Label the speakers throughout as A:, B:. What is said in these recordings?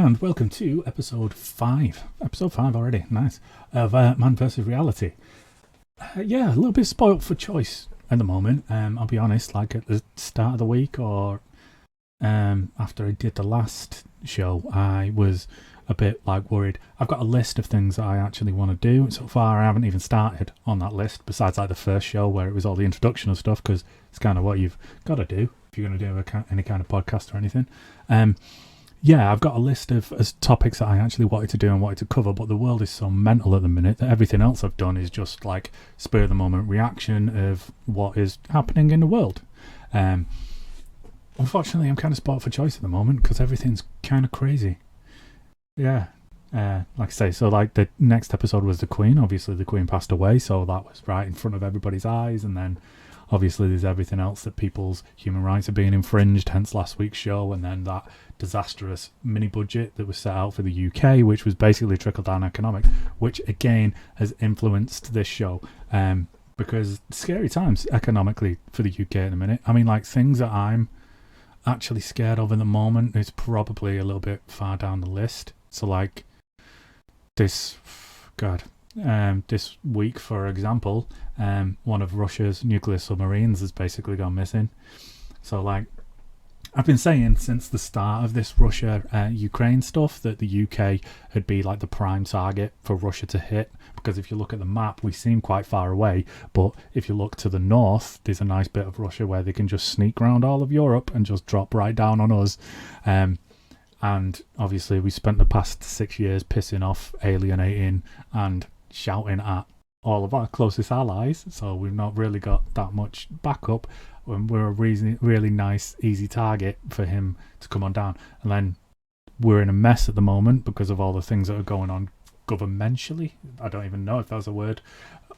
A: and welcome to episode 5. Episode 5 already, nice, of Man vs. Reality. Yeah, a little bit spoilt for choice at the moment. I'll be honest, like at the start of the week or after I did the last show, I was a bit like worried. I've got a list of things that I actually want to do. So far, I haven't even started on that list, besides like the first show where it was all the introduction and stuff, because it's kind of what you've got to do if you're going to do any kind of podcast or anything. Yeah, I've got a list of topics that I actually wanted to do and wanted to cover, but the world is so mental at the minute that everything else I've done is just like spur of the moment reaction of what is happening in the world. Unfortunately, I'm kind of spoiled for choice at the moment because everything's kind of crazy. Yeah, like I say, so like the next episode was the Queen. Obviously, the Queen passed away, so that was right in front of everybody's eyes, and then obviously there's everything else that people's human rights are being infringed, hence last week's show, and then that disastrous mini budget that was set out for the UK, which was basically trickle-down economics, which again has influenced this show, because scary times economically for the UK at the minute. I mean, like, things that I'm actually scared of in the moment is probably a little bit far down the list. So like this week, for example, one of Russia's nuclear submarines has basically gone missing. So like, I've been saying since the start of this Russia-Ukraine stuff that the UK had be like the prime target for Russia to hit, because if you look at the map, we seem quite far away, but if you look to the north, there's a nice bit of Russia where they can just sneak around all of Europe and just drop right down on us. And obviously we spent the past 6 years pissing off, alienating and shouting at all of our closest allies, so we've not really got that much backup. We're a really nice, easy target for him to come on down. And then we're in a mess at the moment because of all the things that are going on governmentally. I don't even know if that's a word.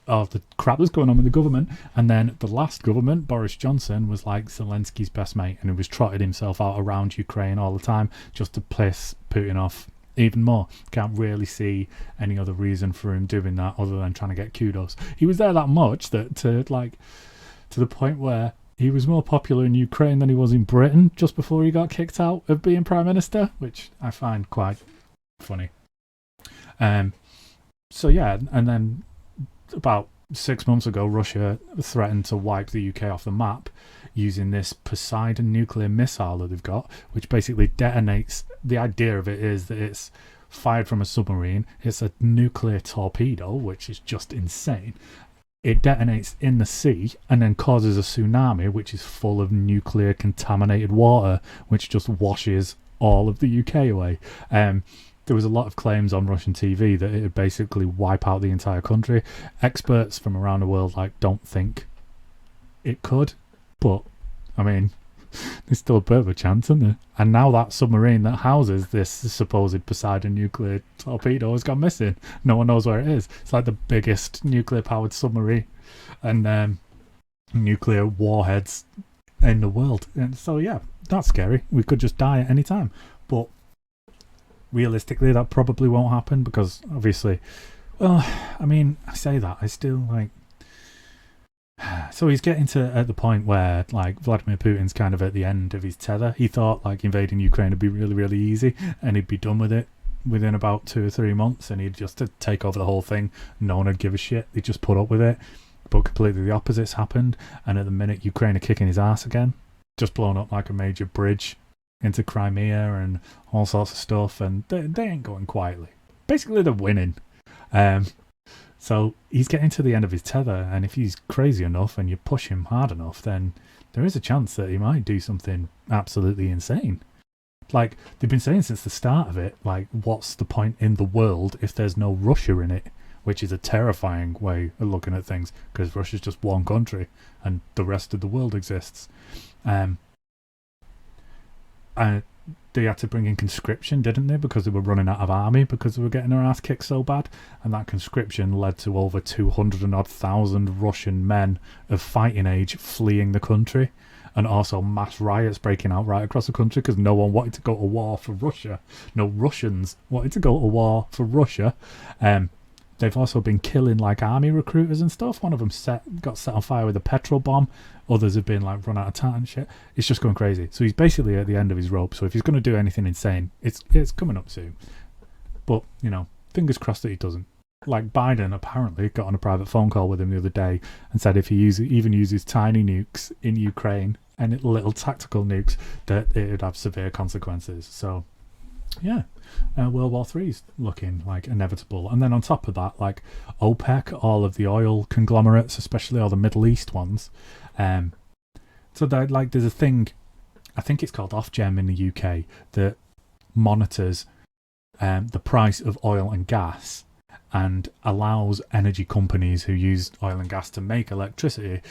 A: All the crap that's going on with the government. And then the last government, Boris Johnson, was like Zelensky's best mate, and he was trotting himself out around Ukraine all the time just to piss Putin off even more. Can't really see any other reason for him doing that other than trying to get kudos. He was there that much that to the point where he was more popular in Ukraine than he was in Britain just before he got kicked out of being Prime Minister, which I find quite funny. So yeah, and then about 6 months ago, Russia threatened to wipe the UK off the map using this Poseidon nuclear missile that they've got, which basically detonates. The idea of it is that it's fired from a submarine. It's a nuclear torpedo, which is just insane. It detonates in the sea and then causes a tsunami, which is full of nuclear contaminated water, which just washes all of the UK away. There was a lot of claims on Russian TV that it would basically wipe out the entire country. Experts from around the world don't think it could, but I mean, there's still a bit of a chance, isn't there? And now that submarine that houses this supposed Poseidon nuclear torpedo has gone missing. No one knows where it is. It's like the biggest nuclear-powered submarine and nuclear warheads in the world. And so, yeah, that's scary. We could just die at any time. But realistically, that probably won't happen because, obviously, well, I mean, I say that. I still, so he's getting to at the point where like Vladimir Putin's kind of at the end of his tether. He thought like invading Ukraine would be really, really easy and he'd be done with it within about 2 or 3 months, and he'd just take over the whole thing. No one would give a shit. He'd just put up with it. But completely the opposite's happened, and at the minute Ukraine are kicking his ass again, just blown up like a major bridge into Crimea and all sorts of stuff, and they ain't going quietly. Basically they're winning. So he's getting to the end of his tether, and if he's crazy enough and you push him hard enough, then there is a chance that he might do something absolutely insane. Like, they've been saying since the start of it, like, what's the point in the world if there's no Russia in it? Which is a terrifying way of looking at things, because Russia's just one country and the rest of the world exists. They had to bring in conscription, didn't they? Because they were running out of army because they were getting their ass kicked so bad. And that conscription led to over 200,000 Russian men of fighting age fleeing the country. And also mass riots breaking out right across the country because no one wanted to go to war for Russia. No Russians wanted to go to war for Russia. They've also been killing like army recruiters and stuff. One of them got set on fire with a petrol bomb. Others have been like run out of time and shit. It's just going crazy. So he's basically at the end of his rope. So if he's going to do anything insane, it's coming up soon. But, you know, fingers crossed that he doesn't. Like Biden apparently got on a private phone call with him the other day and said if he even uses tiny nukes in Ukraine and little tactical nukes, that it would have severe consequences. So, yeah, World War III is looking like inevitable. And then on top of that, like OPEC, all of the oil conglomerates, especially all the Middle East ones. So like there's a thing, I think it's called Ofgem in the UK, that monitors the price of oil and gas and allows energy companies who use oil and gas to make electricity.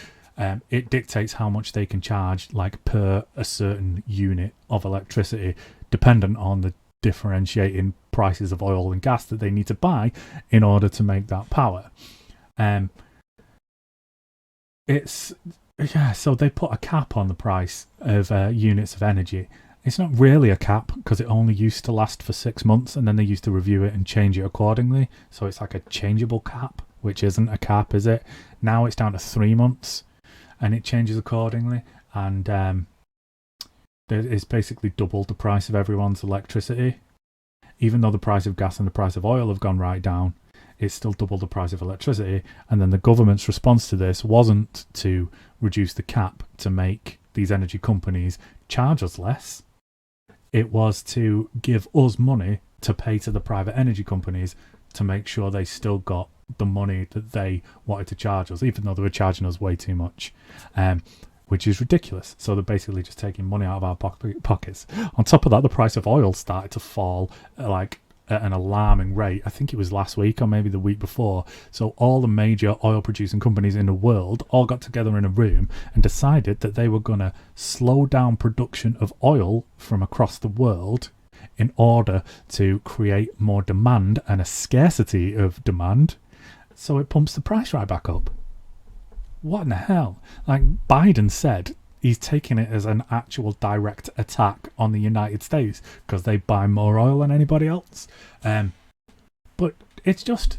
A: It dictates how much they can charge, like per a certain unit of electricity, dependent on the differentiating prices of oil and gas that they need to buy in order to make that power. So they put a cap on the price of units of energy. It's not really a cap because it only used to last for 6 months and then they used to review it and change it accordingly. So it's like a changeable cap, which isn't a cap, is it? Now it's down to 3 months and it changes accordingly. And it's basically doubled the price of everyone's electricity. Even though the price of gas and the price of oil have gone right down, it's still double the price of electricity. And then the government's response to this wasn't to reduce the cap to make these energy companies charge us less. It was to give us money to pay to the private energy companies to make sure they still got the money that they wanted to charge us, even though they were charging us way too much, which is ridiculous. So they're basically just taking money out of our pockets. On top of that, the price of oil started to fall like at an alarming rate. I think it was last week or maybe the week before. So all the major oil producing companies in the world all got together in a room and decided that they were going to slow down production of oil from across the world in order to create more demand and a scarcity of demand. So it pumps the price right back up. What in the hell? Like Biden said, he's taking it as an actual direct attack on the United States because they buy more oil than anybody else. But it's just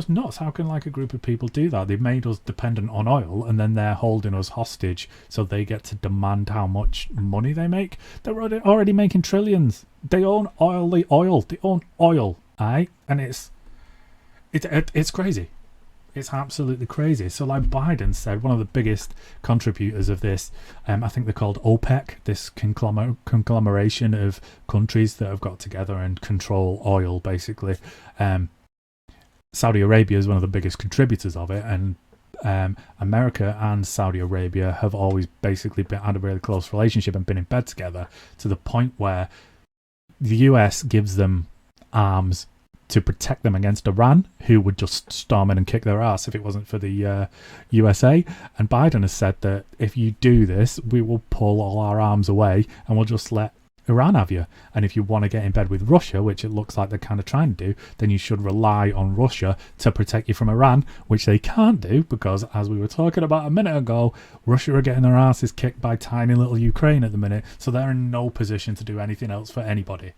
A: nuts. How can like a group of people do that? They've made us dependent on oil and then they're holding us hostage so they get to demand how much money they make. They're already making trillions. They own oil. They own oil, aye? And it's crazy. It's absolutely crazy. So like Biden said, one of the biggest contributors of this, I think they're called OPEC, this conglomeration of countries that have got together and control oil, basically. Saudi Arabia is one of the biggest contributors of it, and America and Saudi Arabia have always basically had a really close relationship and been in bed together to the point where the US gives them arms to protect them against Iran, who would just storm in and kick their ass if it wasn't for the USA. And Biden has said that if you do this, we will pull all our arms away and we'll just let Iran have you. And if you want to get in bed with Russia, which it looks like they're kind of trying to do, then you should rely on Russia to protect you from Iran, which they can't do because, as we were talking about a minute ago, Russia are getting their asses kicked by tiny little Ukraine at the minute, so they're in no position to do anything else for anybody.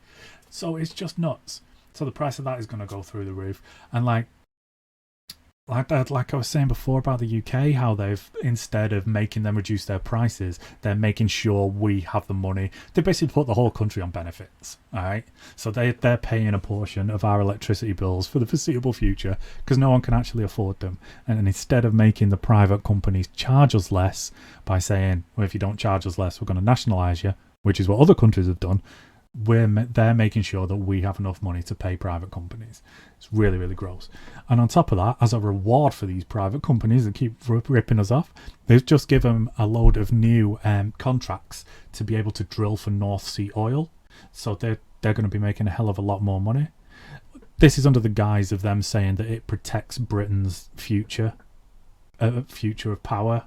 A: So it's just nuts. So the price of that is going to go through the roof. And like I was saying before about the UK, how they've, instead of making them reduce their prices, they're making sure we have the money. They basically put the whole country on benefits, all right? So they're paying a portion of our electricity bills for the foreseeable future because no one can actually afford them. And instead of making the private companies charge us less by saying, well, if you don't charge us less, we're going to nationalise you, which is what other countries have done, they're making sure that we have enough money to pay private companies. It's really, really gross. And on top of that, as a reward for these private companies that keep ripping us off, they've just given them a load of new contracts to be able to drill for North Sea oil. So they're going to be making a hell of a lot more money. This is under the guise of them saying that it protects Britain's future of power.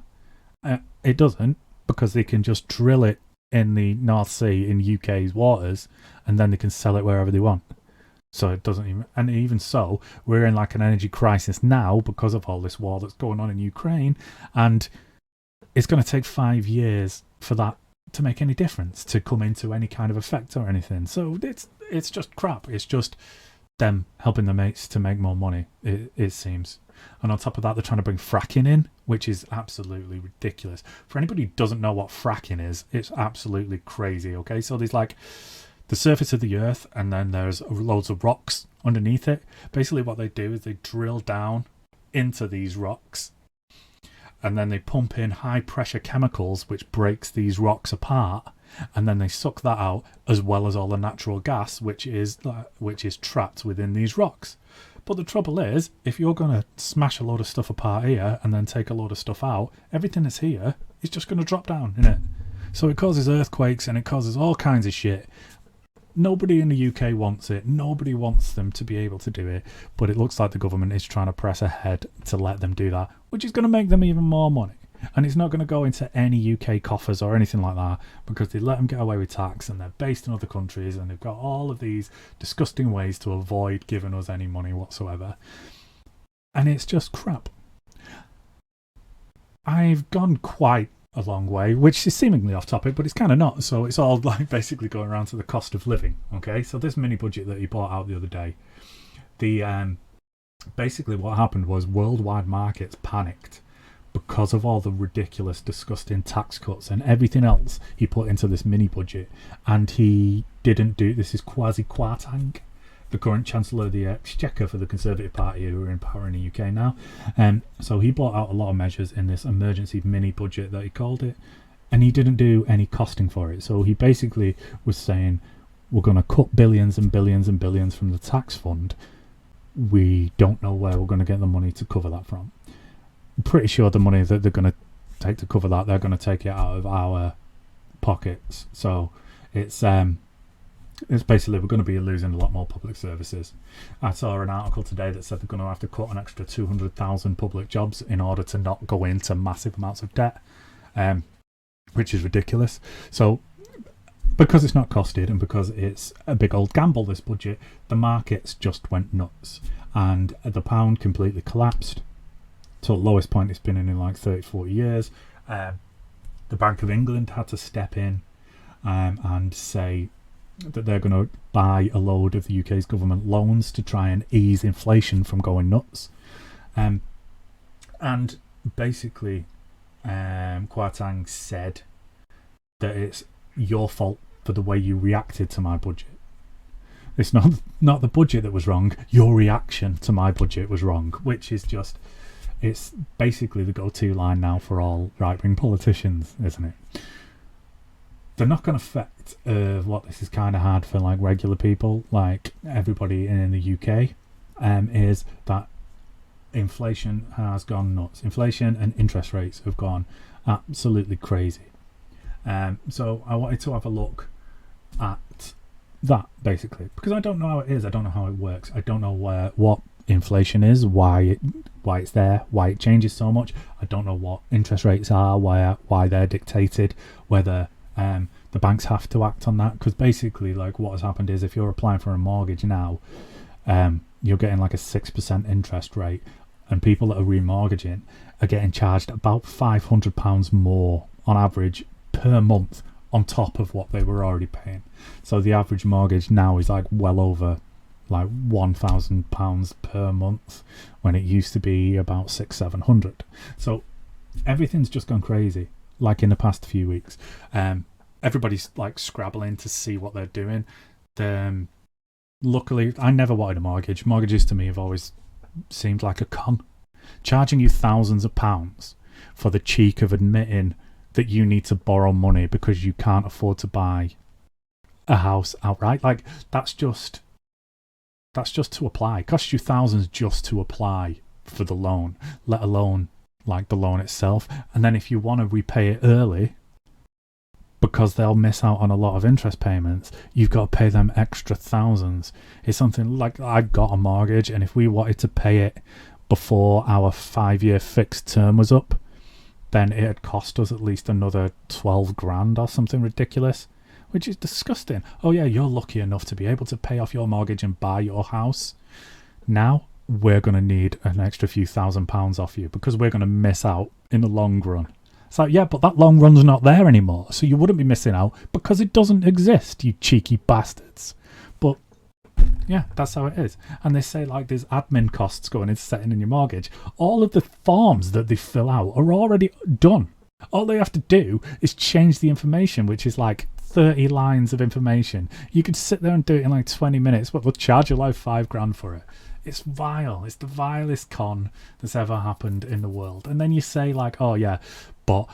A: It doesn't, because they can just drill it in the North Sea in UK's waters and then they can sell it wherever they want. So it doesn't even, and even so, we're in like an energy crisis now because of all this war that's going on in Ukraine, and it's going to take 5 years for that to make any difference, to come into any kind of effect or anything. So it's just crap. It's just them helping their mates to make more money, it seems. And on top of that, they're trying to bring fracking in, which is absolutely ridiculous. For anybody who doesn't know what fracking is, it's absolutely crazy, okay? So there's like the surface of the earth, and then there's loads of rocks underneath it. Basically what they do is they drill down into these rocks, and then they pump in high pressure chemicals which breaks these rocks apart, and then they suck that out, as well as all the natural gas which is trapped within these rocks. But the trouble is, if you're going to smash a load of stuff apart here and then take a load of stuff out, everything that's here is just going to drop down, innit? So it causes earthquakes and it causes all kinds of shit. Nobody in the UK wants it. Nobody wants them to be able to do it. But it looks like the government is trying to press ahead to let them do that, which is going to make them even more money. And it's not going to go into any UK coffers or anything like that, because they let them get away with tax, and they're based in other countries, and they've got all of these disgusting ways to avoid giving us any money whatsoever. And it's just crap. I've gone quite a long way, which is seemingly off topic, but it's kind of not. So it's all like basically going around to the cost of living. Okay, so this mini budget that he bought out the other day, basically what happened was worldwide markets panicked because of all the ridiculous, disgusting tax cuts and everything else he put into this mini budget. And he didn't do this. Is Kwasi Kwarteng, the current Chancellor of the Exchequer for the Conservative Party, who are in power in the UK now. So he brought out a lot of measures in this emergency mini budget that he called it, and he didn't do any costing for it. So he basically was saying, we're going to cut billions and billions and billions from the tax fund. We don't know where we're going to get the money to cover that from. I'm pretty sure the money that they're going to take to cover that, they're going to take it out of our pockets. So it's basically, we're going to be losing a lot more public services. I saw an article today that said they're going to have to cut an extra 200,000 public jobs in order to not go into massive amounts of debt, which is ridiculous. So because it's not costed, and because it's a big old gamble, this budget, the markets just went nuts, and the pound completely collapsed to the lowest point it's been in like 30-40 years. The Bank of England had to step in and say that they're going to buy a load of the UK's government loans to try and ease inflation from going nuts. And basically, Kwarteng said that it's your fault for the way you reacted to my budget. It's not the budget that was wrong, your reaction to my budget was wrong, which is just, it's basically the go-to line now for all right-wing politicians, isn't it? The knock-on effect of what this is kind of hard for like regular people, like everybody in the UK, is that inflation has gone nuts. Inflation and interest rates have gone absolutely crazy. So I wanted to have a look at that, basically, because I don't know how it is. I don't know how it works. I don't know what inflation is, why it's there, why it changes so much. I don't know what interest rates are, why they're dictated, whether the banks have to act on that, because basically like what has happened is, if you're applying for a mortgage now, you're getting like a 6% interest rate, and people that are remortgaging are getting charged about £500 more on average per month on top of what they were already paying. So the average mortgage now is like well over like £1,000 per month, when it used to be about 600-700. So everything's just gone crazy, like in the past few weeks. Everybody's like scrabbling to see what they're doing. Luckily, I never wanted a mortgage. Mortgages to me have always seemed like a con. Charging you thousands of pounds for the cheek of admitting that you need to borrow money because you can't afford to buy a house outright. Like that's just to apply. It costs you thousands just to apply for the loan, let alone like the loan itself. And then if you want to repay it early, because they'll miss out on a lot of interest payments, you've got to pay them extra thousands. It's something like, I got a mortgage, and if we wanted to pay it before our 5-year fixed term was up, then it'd cost us at least another 12 grand or something ridiculous, which is disgusting. Oh yeah, you're lucky enough to be able to pay off your mortgage and buy your house. Now we're going to need an extra few £1,000 off you because we're going to miss out in the long run. It's like, yeah, but that long run's not there anymore, so you wouldn't be missing out because it doesn't exist, you cheeky bastards. But Yeah, that's how it is. And they say like there's admin costs going into setting in your mortgage. All of the forms that they fill out are already done. All they have to do is change the information, which is like 30 lines of information. You could sit there and do it in like 20 minutes, but they'll charge you like $5,000 for it. It's vile. It's the vilest con that's ever happened in the world. And then you say like, oh yeah, but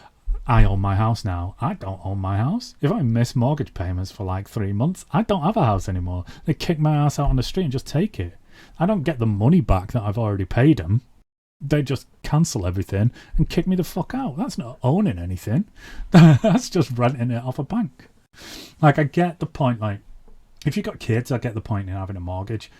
A: I own my house now. I don't own my house. If I miss mortgage payments for like 3 months, I don't have a house anymore. They kick my ass out on the street and just take it. I don't get the money back that I've already paid them. They just cancel everything and kick me the fuck out. That's not owning anything. That's just renting it off a bank. Like, I get the point. Like, if you've got kids, I get the point in having a mortgage.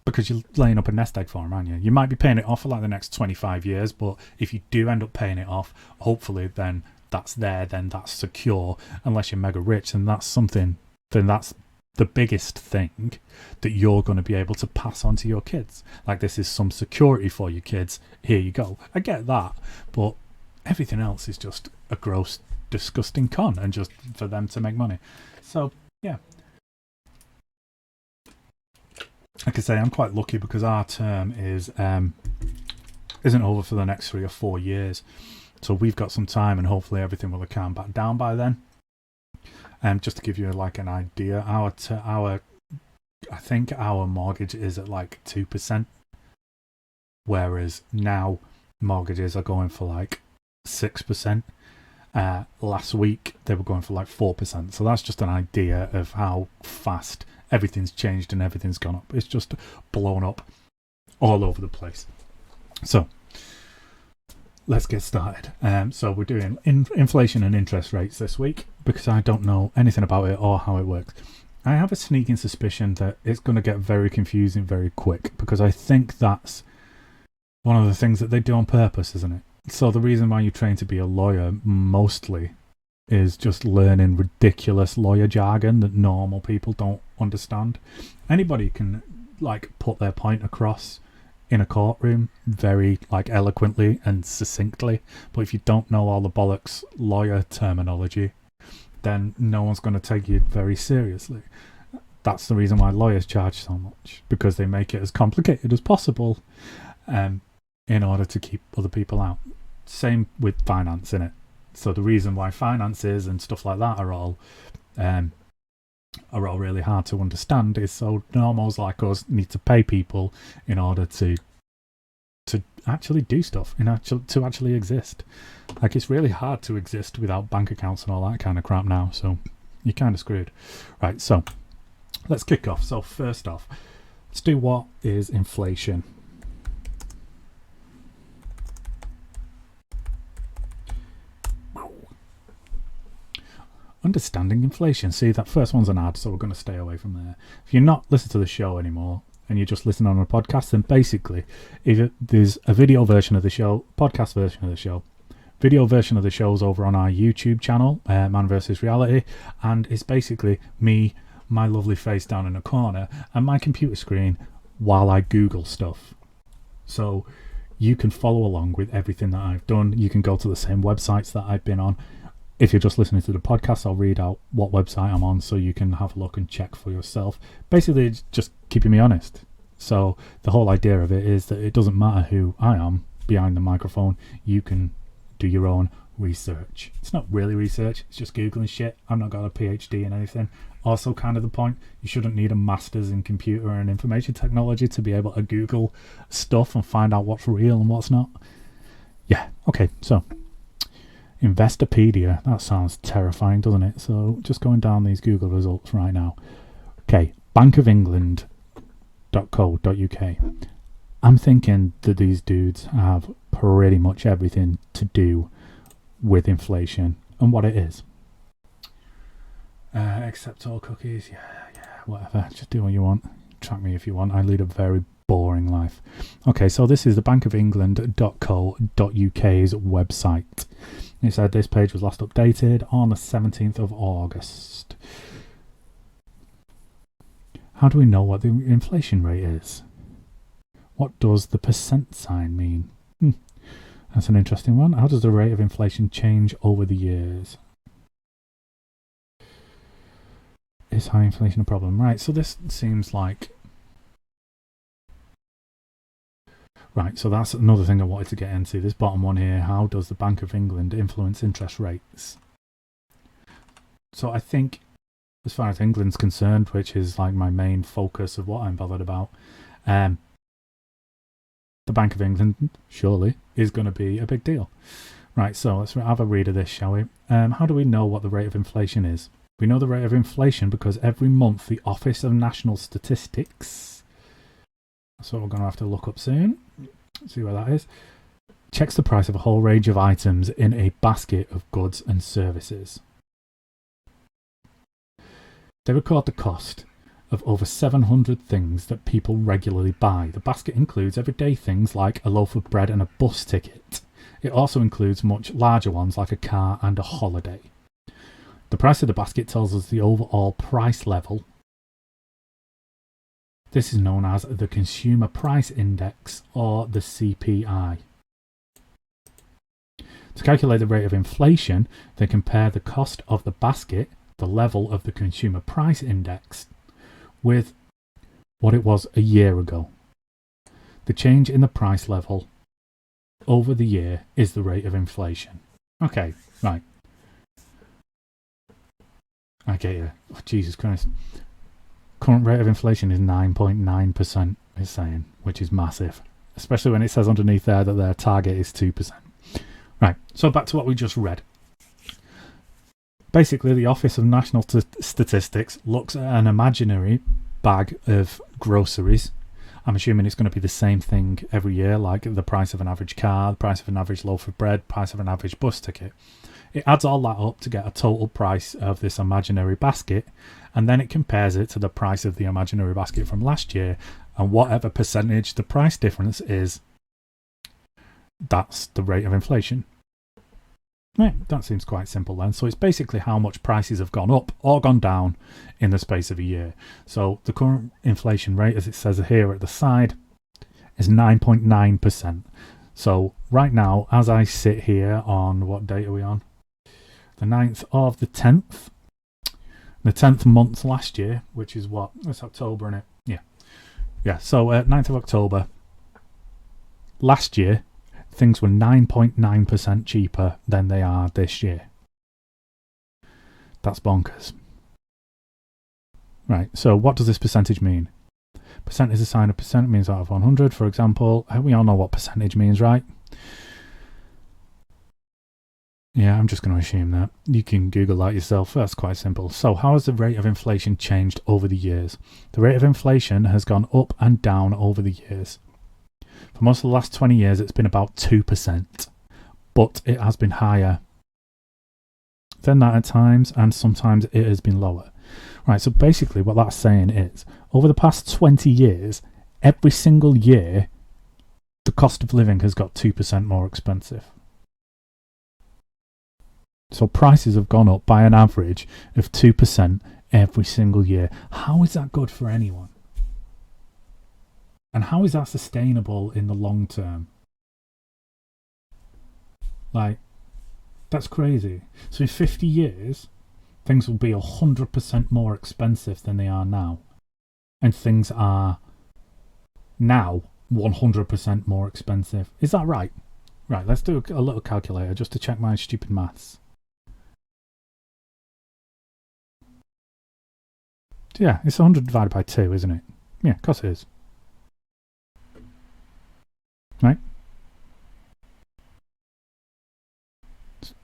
A: Because you're laying up a nest egg for them, aren't you? You might be paying it off for like the next 25 years, but if you do end up paying it off, hopefully then that's there, then that's secure. Unless you're mega rich, and that's something, then that's the biggest thing that you're going to be able to pass on to your kids. Like, this is some security for your kids. Here you go. I get that, but everything else is just a gross, disgusting con, and just for them to make money. So, yeah. Like I say, I'm quite lucky because our term isn't over for the next 3 or 4 years, so we've got some time, and hopefully everything will have calmed back down by then. Just to give you like an idea, I think our mortgage is at like 2%, whereas now mortgages are going for like 6%. Last week they were going for like 4%, so that's just an idea of how fast everything's changed and everything's gone up. It's just blown up all over the place. So let's get started. So we're doing inflation and interest rates this week because I don't know anything about it or how it works. I have a sneaking suspicion that it's going to get very confusing very quick, because I think that's one of the things that they do on purpose, isn't it? So the reason why you train to be a lawyer mostly is just learning ridiculous lawyer jargon that normal people don't understand. Anybody can like put their point across in a courtroom very like eloquently and succinctly, but if you don't know all the bollocks lawyer terminology, then no one's going to take you very seriously. That's the reason why lawyers charge so much, because they make it as complicated as possible in order to keep other people out. Same with finance, innit? So the reason why finances and stuff like that are all really hard to understand is so normals like us need to pay people in order to actually do stuff, to actually exist. Like, it's really hard to exist without bank accounts and all that kind of crap now, so you're kind of screwed. Right, so let's kick off. So first off, let's do what is inflation. Understanding inflation. See, that first one's an ad, so we're going to stay away from there. If you're not listening to the show anymore and you're just listening on a podcast, then basically there's a video version of the show, podcast version of the show. Video version of the show's over on our YouTube channel, Man vs. Reality, and it's basically me, my lovely face down in a corner, and my computer screen while I Google stuff. So you can follow along with everything that I've done. You can go to the same websites that I've been on. If you're just listening to the podcast, I'll read out what website I'm on so you can have a look and check for yourself. Basically, it's just keeping me honest. So the whole idea of it is that it doesn't matter who I am behind the microphone. You can do your own research. It's not really research. It's just Googling shit. I've not got a PhD in anything. Also, kind of the point, you shouldn't need a master's in computer and information technology to be able to Google stuff and find out what's real and what's not. Yeah, okay, so Investopedia, that sounds terrifying, doesn't it? So just going down these Google results right now. Okay, bankofengland.co.uk. I'm thinking that these dudes have pretty much everything to do with inflation and what it is. Accept all cookies, yeah, whatever. Just do what you want. Track me if you want. I lead a very boring life. Okay, so this is the bankofengland.co.uk's website. It said this page was last updated on the 17th of August. How do we know what the inflation rate is? What does the percent sign mean? That's an interesting one. How does the rate of inflation change over the years? Is high inflation a problem? Right, so this seems like Right, so that's another thing I wanted to get into. This bottom one here, how does the Bank of England influence interest rates? So I think, as far as England's concerned, which is like my main focus of what I'm bothered about, the Bank of England, surely, is going to be a big deal. Right, so let's have a read of this, shall we? How do we know what the rate of inflation is? We know the rate of inflation because every month the Office of National Statistics, that's what we're going to have to look up soon, see where that is, checks the price of a whole range of items in a basket of goods and services. They record the cost of over 700 things that people regularly buy. The basket includes everyday things like a loaf of bread and a bus ticket. It also includes much larger ones like a car and a holiday. The price of the basket tells us the overall price level. This is known as the Consumer Price Index, or the CPI. To calculate the rate of inflation, they compare the cost of the basket, the level of the Consumer Price Index, with what it was a year ago. The change in the price level over the year is the rate of inflation. Okay, right. I get you. Oh, Jesus Christ. Current rate of inflation is 9.9%, it's saying, which is massive. Especially when it says underneath there that their target is 2%. Right, so back to what we just read. Basically, the Office of National Statistics looks at an imaginary bag of groceries. I'm assuming it's going to be the same thing every year, like the price of an average car, the price of an average loaf of bread, price of an average bus ticket. It adds all that up to get a total price of this imaginary basket, and then it compares it to the price of the imaginary basket from last year, and whatever percentage the price difference is, that's the rate of inflation. Right, that seems quite simple then. So it's basically how much prices have gone up or gone down in the space of a year. So the current inflation rate, as it says here at the side, is 9.9%. So right now, as I sit here on, what date are we on? The 9th of the 10th. The 10th month last year, which is what? It's October, isn't it? Yeah. Yeah, so 9th of October last year, things were 9.9% cheaper than they are this year. That's bonkers. Right, so what does this percentage mean? Percent is a sign of percent, means out of 100, for example. We all know what percentage means, right? Yeah, I'm just going to assume that. You can Google that yourself. That's quite simple. So how has the rate of inflation changed over the years? The rate of inflation has gone up and down over the years. For most of the last 20 years, it's been about 2%, but it has been higher than that at times, and sometimes it has been lower. Right, so basically what that's saying is, over the past 20 years, every single year, the cost of living has got 2% more expensive. So prices have gone up by an average of 2% every single year. How is that good for anyone? And how is that sustainable in the long term? Like, that's crazy. So in 50 years, things will be 100% more expensive than they are now. And things are now 100% more expensive. Is that right? Right, let's do a little calculator just to check my stupid maths. Yeah, it's 100 divided by 2, isn't it? Yeah, of course it is. Right?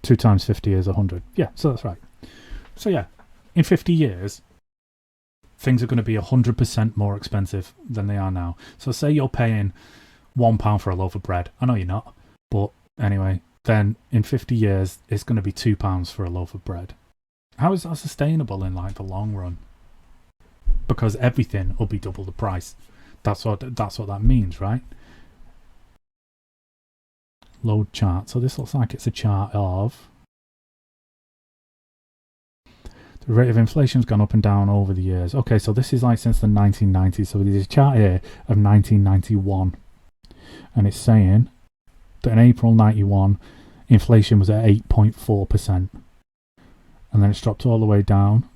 A: 2 times 50 is 100. Yeah, so that's right. So yeah, in 50 years, things are going to be 100% more expensive than they are now. So say you're paying £1 for a loaf of bread. I know you're not, but anyway, then in 50 years, it's going to be £2 for a loaf of bread. How is that sustainable in like the long run? Because everything will be double the price. That's what that means, right? Load chart. So this looks like it's a chart of the rate of inflation's gone up and down over the years. Okay, so this is like since the 1990s. So there's a chart here of 1991, and it's saying that in April 91, inflation was at 8.4%, and then it's dropped all the way down.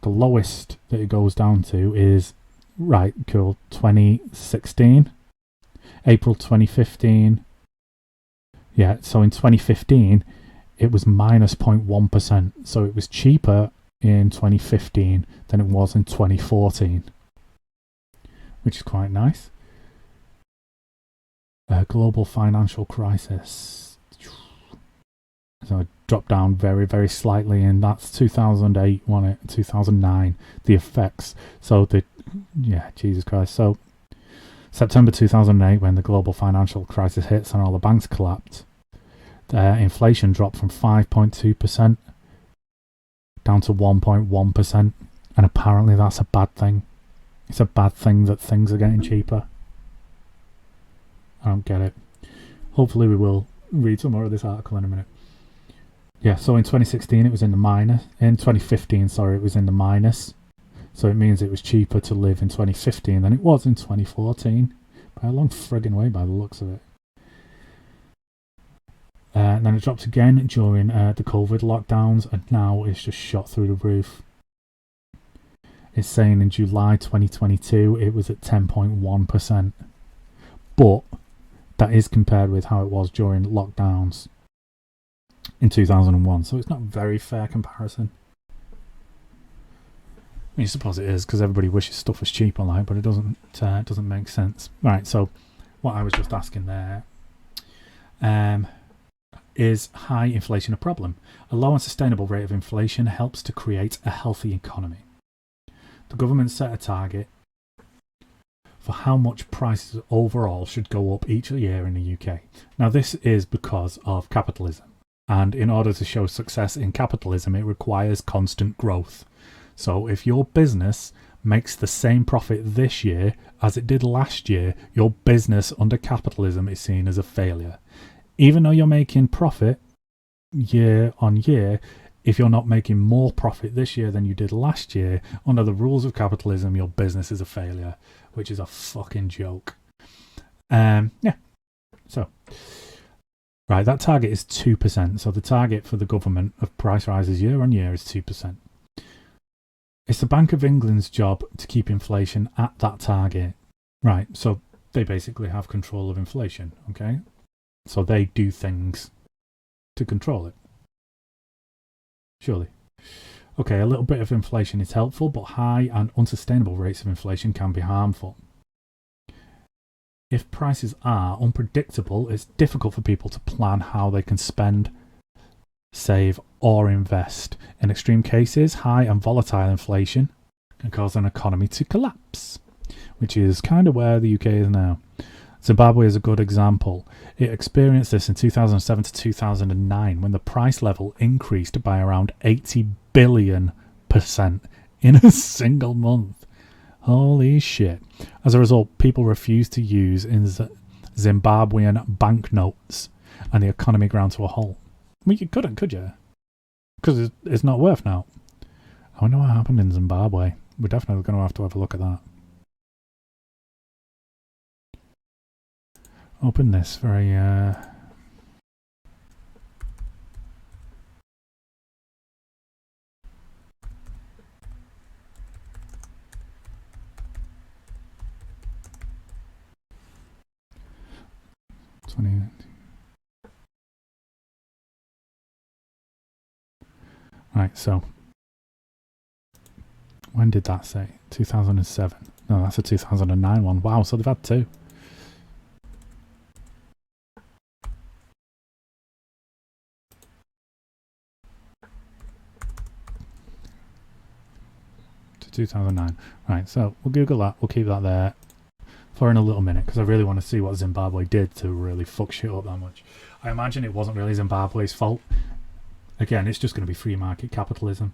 A: The lowest that it goes down to is, right, cool, 2016. April 2015. Yeah, so in 2015, it was minus 0.1%. So it was cheaper in 2015 than it was in 2014, which is quite nice. Global financial crisis. So it dropped down very, very slightly, and that's 2008, wasn't it? 2009, the effects. So Jesus Christ. So September 2008, when the global financial crisis hits and all the banks collapsed, inflation dropped from 5.2% down to 1.1%, and apparently that's a bad thing. It's a bad thing that things are getting cheaper. I don't get it. Hopefully we will read some more of this article in a minute. Yeah, so in 2016 it was in the minus. In 2015, sorry, it was in the minus. So it means it was cheaper to live in 2015 than it was in 2014. By a long friggin' way by the looks of it. And then it dropped again during the COVID lockdowns, and now it's just shot through the roof. It's saying in July 2022 it was at 10.1%. But that is compared with how it was during lockdowns in 2001. So it's not a very fair comparison. I mean, I suppose it is, because everybody wishes stuff was cheaper, like, but it doesn't make sense. Right, so what I was just asking there, is high inflation a problem? A low and sustainable rate of inflation helps to create a healthy economy. The government set a target for how much prices overall should go up each year in the UK. Now, this is because of capitalism. And in order to show success in capitalism, it requires constant growth. So if your business makes the same profit this year as it did last year, your business under capitalism is seen as a failure. Even though you're making profit year on year, if you're not making more profit this year than you did last year, under the rules of capitalism, your business is a failure, which is a fucking joke. So, right, that target is 2%. So the target for the government of price rises year on year is 2%. It's the Bank of England's job to keep inflation at that target. Right, so they basically have control of inflation, okay? So they do things to control it. Surely. Okay, a little bit of inflation is helpful, but high and unsustainable rates of inflation can be harmful. If prices are unpredictable, it's difficult for people to plan how they can spend, save, or invest. In extreme cases, high and volatile inflation can cause an economy to collapse, which is kind of where the UK is now. Zimbabwe is a good example. It experienced this in 2007 to 2009 when the price level increased by around 80 billion% in a single month. Holy shit. As a result, people refused to use in Zimbabwean banknotes and the economy ground to a halt. I mean, you couldn't, could you? Because it's not worth now. I wonder what happened in Zimbabwe. We're definitely going to have a look at that. Open this very... Right, so when did that say? 2007. No, that's a 2009 one. Wow, so they've had two. To 2009. Right, so we'll Google that. We'll keep that there for in a little minute because I really want to see what Zimbabwe did to really fuck shit up that much. I imagine it wasn't really Zimbabwe's fault. Again, it's just going to be free market capitalism,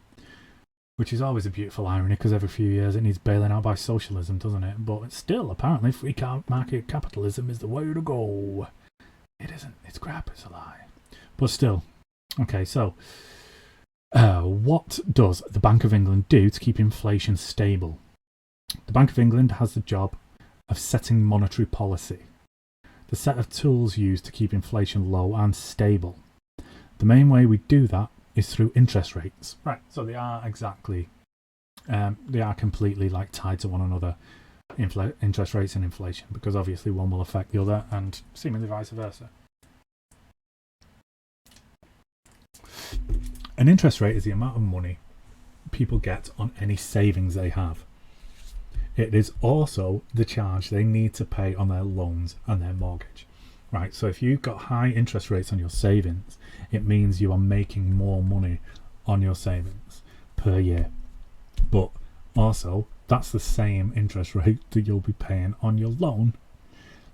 A: which is always a beautiful irony because every few years it needs bailing out by socialism, doesn't it? But still, apparently, free market capitalism is the way to go. It isn't. It's crap. It's a lie. But still. Okay, so what does the Bank of England do to keep inflation stable? The Bank of England has the job of setting monetary policy, the set of tools used to keep inflation low and stable. The main way we do that is through interest rates. Right, so they are completely like tied to one another. interest rates and inflation, because obviously one will affect the other and seemingly vice versa. An interest rate is the amount of money people get on any savings they have. It is also the charge they need to pay on their loans and their mortgage. Right, so if you've got high interest rates on your savings, it means you are making more money on your savings per year. But also, that's the same interest rate that you'll be paying on your loan.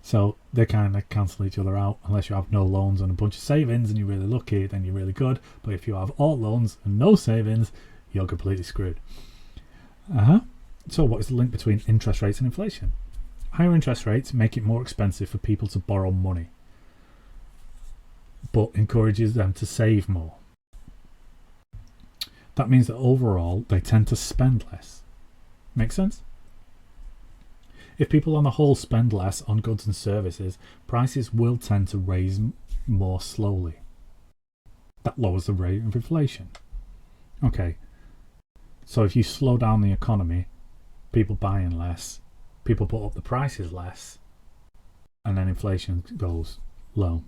A: So they kind of cancel each other out. Unless you have no loans and a bunch of savings and you're really lucky, then you're really good. But if you have all loans and no savings, you're completely screwed. So what is the link between interest rates and inflation? Higher interest rates make it more expensive for people to borrow money, but encourages them to save more. That means that overall they tend to spend less. Make sense? If people on the whole spend less on goods and services, prices will tend to rise more slowly. That lowers the rate of inflation. Okay, so if you slow down the economy, people buying less, people put up the prices less, and then inflation goes low.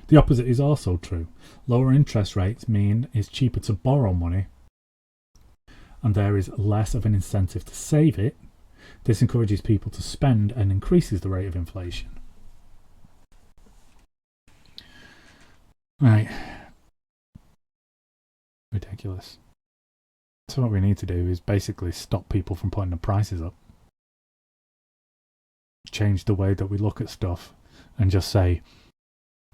A: The opposite is also true. Lower interest rates mean it's cheaper to borrow money, and there is less of an incentive to save it. This encourages people to spend and increases the rate of inflation. Right. Ridiculous. So what we need to do is basically stop people from putting the prices up. Change the way that we look at stuff and just say,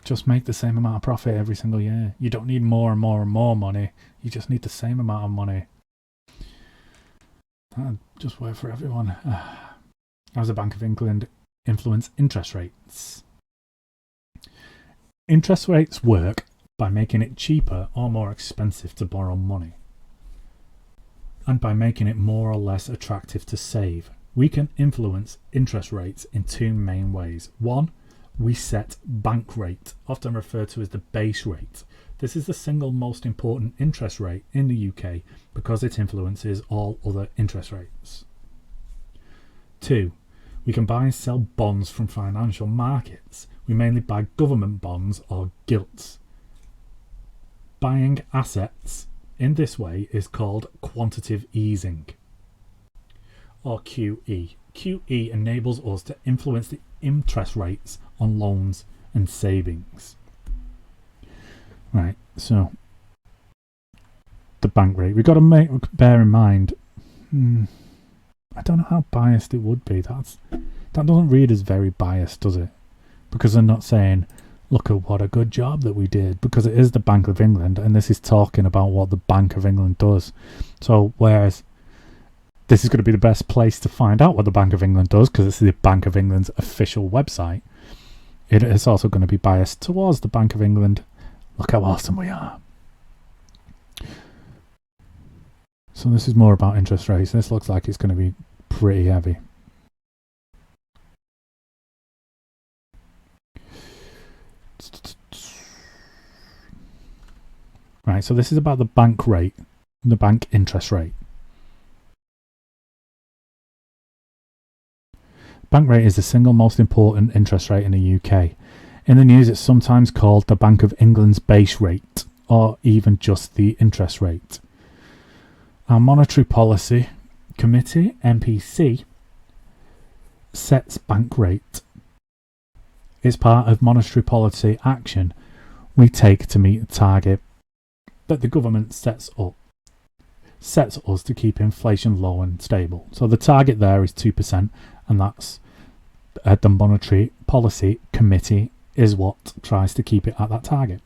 A: just make the same amount of profit every single year. You don't need more and more and more money. You just need the same amount of money. That'd just work for everyone. How does the Bank of England influence interest rates? Interest rates work by making it cheaper or more expensive to borrow money, and by making it more or less attractive to save. We can influence interest rates in two main ways. One, we set bank rate, often referred to as the base rate. This is the single most important interest rate in the UK because it influences all other interest rates. Two, we can buy and sell bonds from financial markets. We mainly buy government bonds or gilts. Buying assets in this way is called quantitative easing, or QE. QE enables us to influence the interest rates on loans and savings. Right, so the bank rate. We've got to bear in mind, I don't know how biased it would be. That doesn't read as very biased, does it? Because they're not saying, look at what a good job that we did, because it is the Bank of England, and this is talking about what the Bank of England does. So whereas this is going to be the best place to find out what the Bank of England does, because it's the Bank of England's official website, it is also going to be biased towards the Bank of England. Look how awesome we are. So this is more about interest rates. This looks like it's going to be pretty heavy. Right, so this is about the bank rate, the bank interest rate. Bank rate is the single most important interest rate in the UK. In the news, it's sometimes called the Bank of England's base rate, or even just the interest rate. Our Monetary Policy Committee, MPC, sets bank rate. It's part of monetary policy action we take to meet the target that the government sets us to keep inflation low and stable. So the target there is 2%, and that's the Monetary Policy Committee is what tries to keep it at that target.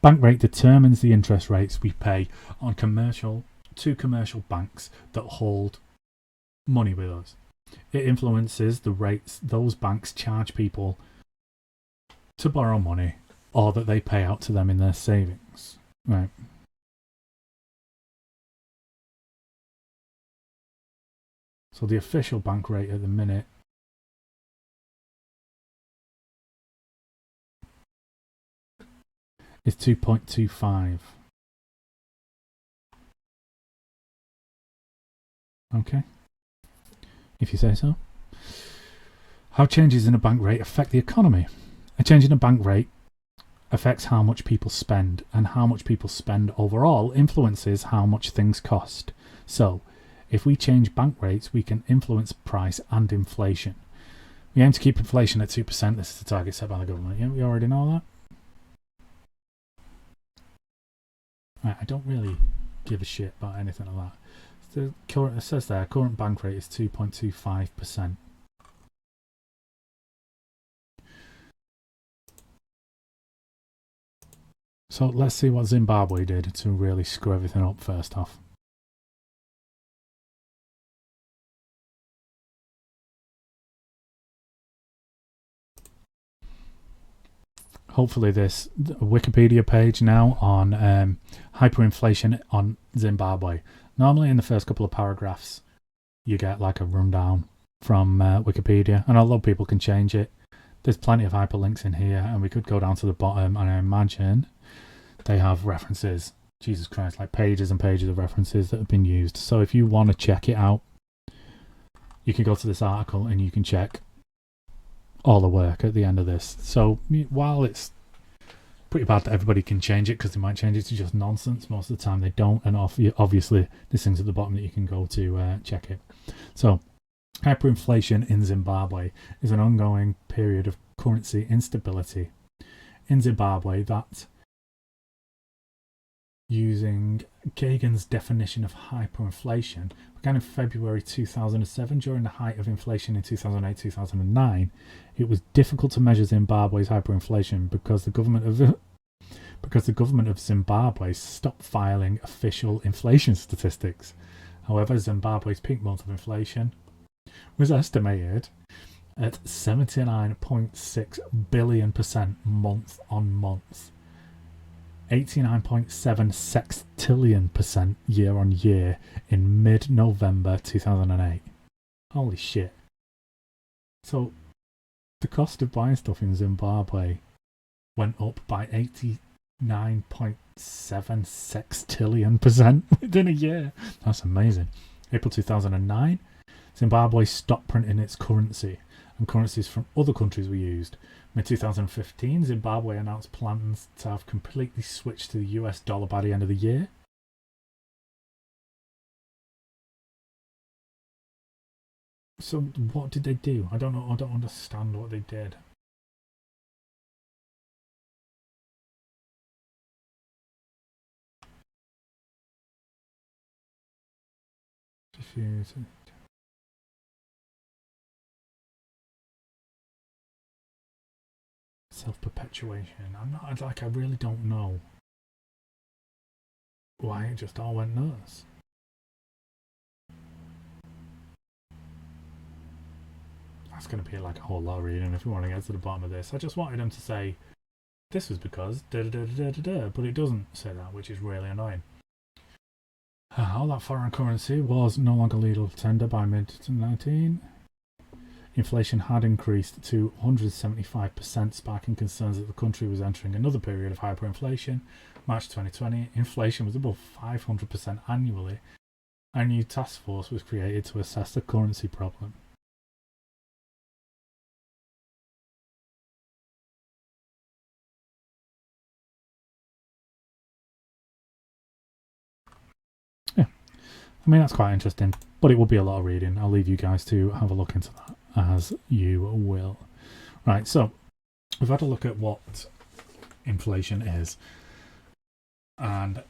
A: Bank rate determines the interest rates we pay on commercial banks that hold money with us. It influences the rates those banks charge people to borrow money or that they pay out to them in their savings. Right. So the official bank rate at the minute is 2.25. Okay. if you say so. How changes in a bank rate affect the economy? A change in a bank rate affects how much people spend, and how much people spend overall influences how much things cost. So, if we change bank rates, we can influence price and inflation. We aim to keep inflation at 2%. This is the target set by the government. Yeah, we already know that. Right, I don't really give a shit about anything like that. It says there, current bank rate is 2.25%. So let's see what Zimbabwe did to really screw everything up first off. Hopefully this Wikipedia page now on hyperinflation on Zimbabwe. Normally in the first couple of paragraphs you get like a rundown from Wikipedia, and although people can change it, there's plenty of hyperlinks in here, and we could go down to the bottom and I imagine they have references, Jesus Christ, like pages and pages of references that have been used. So if you want to check it out, you can go to this article and you can check all the work at the end of this. So while it's pretty bad that everybody can change it, because they might change it to just nonsense, most of the time they don't, and obviously there's things at the bottom that you can go to check it. So hyperinflation in Zimbabwe is an ongoing period of currency instability. In Zimbabwe, that, using Kagan's definition of hyperinflation, began in February 2007 during the height of inflation in 2008-2009. It was difficult to measure Zimbabwe's hyperinflation because the government of Zimbabwe stopped filing official inflation statistics. However, Zimbabwe's peak month of inflation was estimated at 79.6 billion % month on month. 89.7 sextillion % year on year in mid-November 2008. Holy shit. So the cost of buying stuff in Zimbabwe went up by 89.7 sextillion % within a year. That's amazing. April 2009, Zimbabwe stopped printing its currency, and currencies from other countries were used. In 2015, Zimbabwe announced plans to have completely switched to the US dollar by the end of the year. So what did they do? I don't know. I don't understand what they did. Self-perpetuation. I really don't know why it just all went nuts. That's going to be like a whole lot of reading if we want to get to the bottom of this. I just wanted them to say this was because da da da da da, but it doesn't say that, which is really annoying. All that foreign currency was no longer legal tender by mid-2019. Inflation had increased to 175%, sparking concerns that the country was entering another period of hyperinflation. March 2020, inflation was above 500% annually. A new task force was created to assess the currency problem. Yeah, I mean, that's quite interesting, but it will be a lot of reading. I'll leave you guys to have a look into that as you will. Right, so we've had a look at what inflation is, and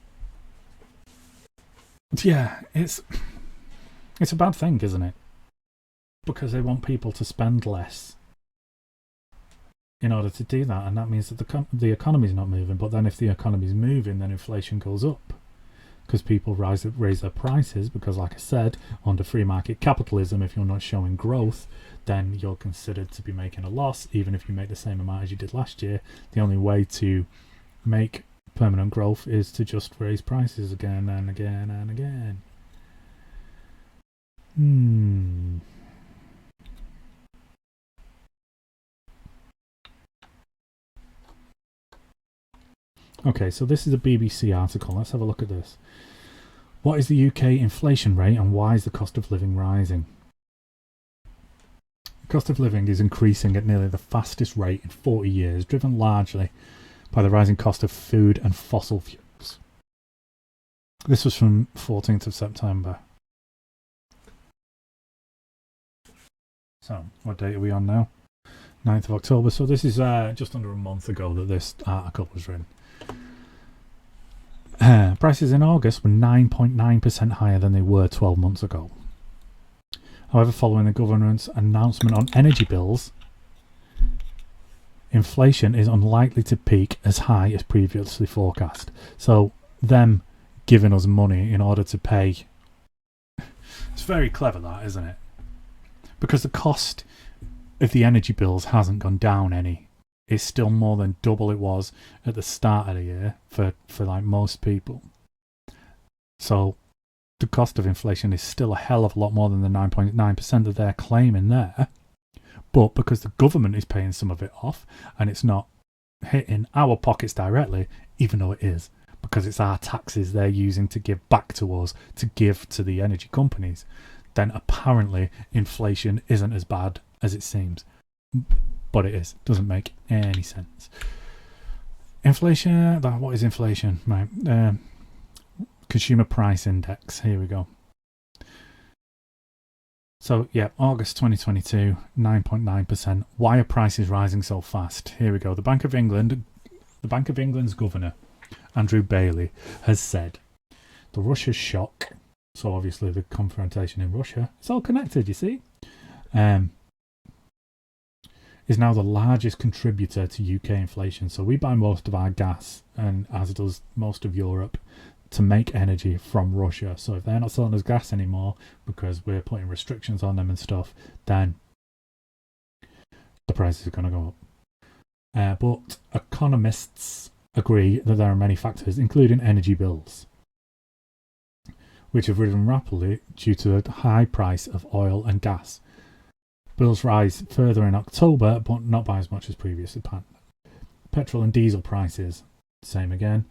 A: yeah, it's a bad thing, isn't it? Because they want people to spend less in order to do that, and that means that the economy's not moving. But then if the economy's moving, then inflation goes up because people raise their prices, because like I said, under free market capitalism, if you're not showing growth, then you're considered to be making a loss, even if you make the same amount as you did last year. The only way to make permanent growth is to just raise prices again and again and again. Okay, so this is a BBC article. Let's have a look at this. What is the UK inflation rate and why is the cost of living rising? Cost of living is increasing at nearly the fastest rate in 40 years, driven largely by the rising cost of food and fossil fuels. This was from 14th of September. So, what date are we on now? 9th of October. So this is just under a month ago that this article was written. Prices in August were 9.9% higher than they were 12 months ago. However, following the government's announcement on energy bills, inflation is unlikely to peak as high as previously forecast. So, them giving us money in order to pay. It's very clever, that, isn't it? Because the cost of the energy bills hasn't gone down any. It's still more than double it was at the start of the year for like most people. So the cost of inflation is still a hell of a lot more than the 9.9% that they're claiming there. But because the government is paying some of it off and it's not hitting our pockets directly, even though it is, because it's our taxes they're using to give back to us, to give to the energy companies, then apparently inflation isn't as bad as it seems. But it is. Doesn't make any sense. Inflation, what is inflation? Right. Consumer Price Index. Here we go. So, yeah, August 2022, 9.9%. Why are prices rising so fast? Here we go. The Bank of England's governor, Andrew Bailey, has said the Russia shock, so obviously the confrontation in Russia, it's all connected, you see, is now the largest contributor to UK inflation. So we buy most of our gas, and as does most of Europe, to make energy from Russia. So if they're not selling us gas anymore because we're putting restrictions on them and stuff, then the prices are going to go up. But economists agree that there are many factors, including energy bills, which have risen rapidly due to the high price of oil and gas. Bills rise further in October, but not by as much as previously planned. Petrol and diesel prices, same again.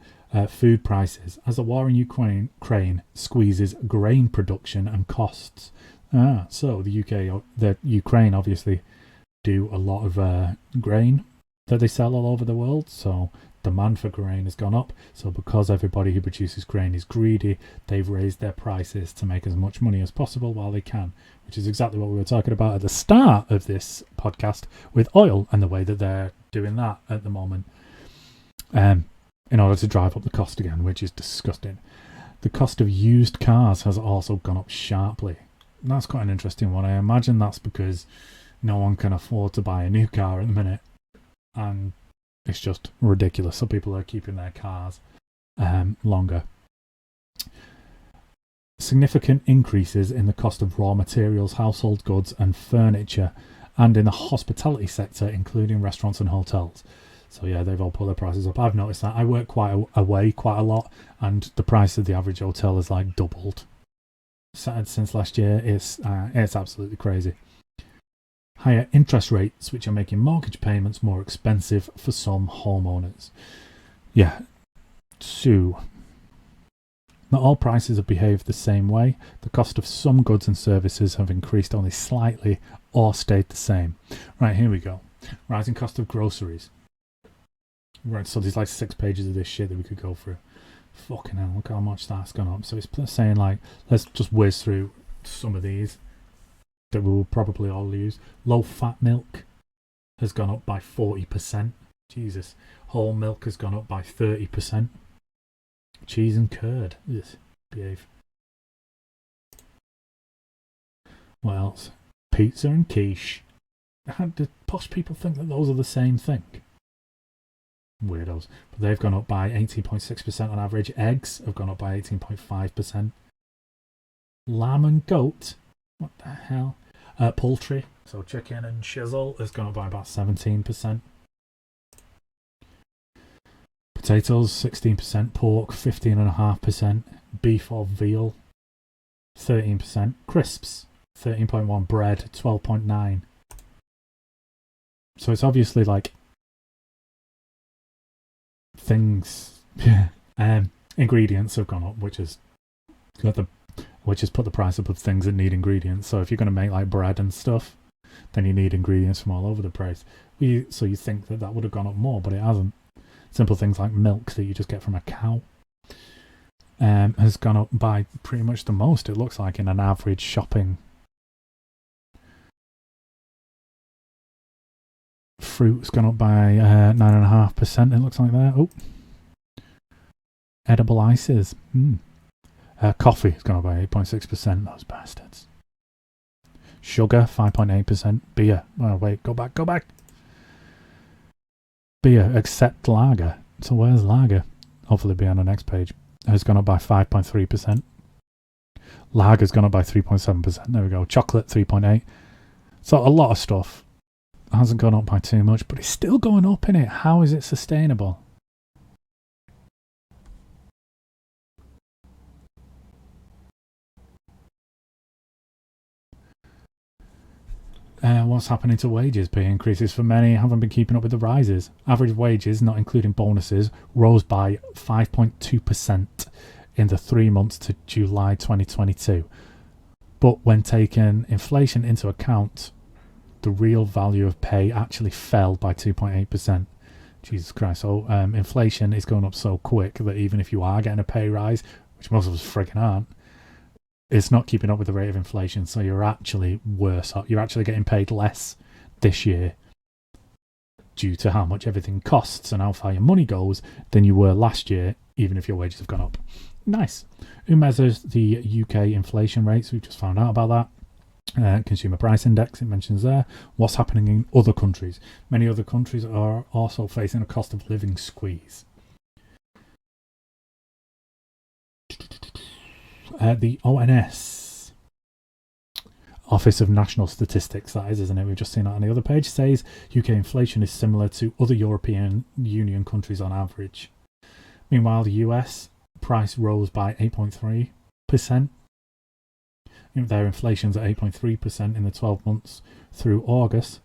A: Food prices, as the war in Ukraine squeezes grain production and costs. So the Ukraine obviously do a lot of grain that they sell all over the world. So demand for grain has gone up. So because everybody who produces grain is greedy, they've raised their prices to make as much money as possible while they can, which is exactly what we were talking about at the start of this podcast with oil and the way that they're doing that at the moment. In order to drive up the cost again, which is disgusting. The cost of used cars has also gone up sharply. And that's quite an interesting one. I imagine that's because no one can afford to buy a new car at the minute. And it's just ridiculous. So people are keeping their cars longer. Significant increases in the cost of raw materials, household goods and furniture, and in the hospitality sector, including restaurants and hotels. So yeah, they've all put their prices up. I've noticed that. I work quite a lot, and the price of the average hotel has like doubled since last year. It's absolutely crazy. Higher interest rates, which are making mortgage payments more expensive for some homeowners. Yeah, so not all prices have behaved the same way. The cost of some goods and services have increased only slightly or stayed the same. Right, here we go. Rising cost of groceries. Right, so there's like 6 pages of this shit that we could go through. Fucking hell, look how much that's gone up. So it's saying like, let's just whiz through some of these that we will probably all use. Low fat milk has gone up by 40%. Jesus. Whole milk has gone up by 30%. Cheese and curd. Yes, behave. What else? Pizza and quiche. How do posh people think that those are the same thing? Weirdos. But they've gone up by 18.6% on average. Eggs have gone up by 18.5%. Lamb and goat, what the hell? Poultry, so chicken and shizzle, has gone up by about 17%. Potatoes, 16%. Pork, 15.5%. Beef or veal, 13%. Crisps, 13.1%. Bread, 12.9%. So it's obviously like things, ingredients have gone up, which has put the price up of things that need ingredients. So if you're going to make like bread and stuff, then you need ingredients from all over the place. So you think that would have gone up more, but it hasn't. Simple things like milk that you just get from a cow has gone up by pretty much the most, it looks like, in an average shopping. Fruit's gone up by 9.5%, it looks like there. Oh. Edible ices. Coffee has gone up by 8.6%, those bastards. Sugar, 5.8%. Beer. Oh, wait, go back. Beer, except lager. So where's lager? Hopefully be on the next page. Has gone up by 5.3%. Lager's gone up by 3.7%. There we go. Chocolate, 3.8%. So a lot of stuff hasn't gone up by too much, but it's still going up, innit? How is it sustainable? What's happening to wages? Pay increases for many haven't been keeping up with the rises. Average wages, not including bonuses, rose by 5.2% in the 3 months to July 2022. But when taking inflation into account, the real value of pay actually fell by 2.8%. Jesus Christ. So inflation is going up so quick that even if you are getting a pay rise, which most of us friggin' aren't, it's not keeping up with the rate of inflation, so you're actually worse off. You're actually getting paid less this year due to how much everything costs and how far your money goes than you were last year, even if your wages have gone up. Nice. Who measures the UK inflation rates? We've just found out about that. Consumer Price Index, it mentions there. What's happening in other countries? Many other countries are also facing a cost of living squeeze. The ONS, Office of National Statistics, that is, isn't it? We've just seen that on the other page, says UK inflation is similar to other European Union countries on average. Meanwhile, the US price rose by 8.3%. Their inflation's at 8.3% in the 12 months through August,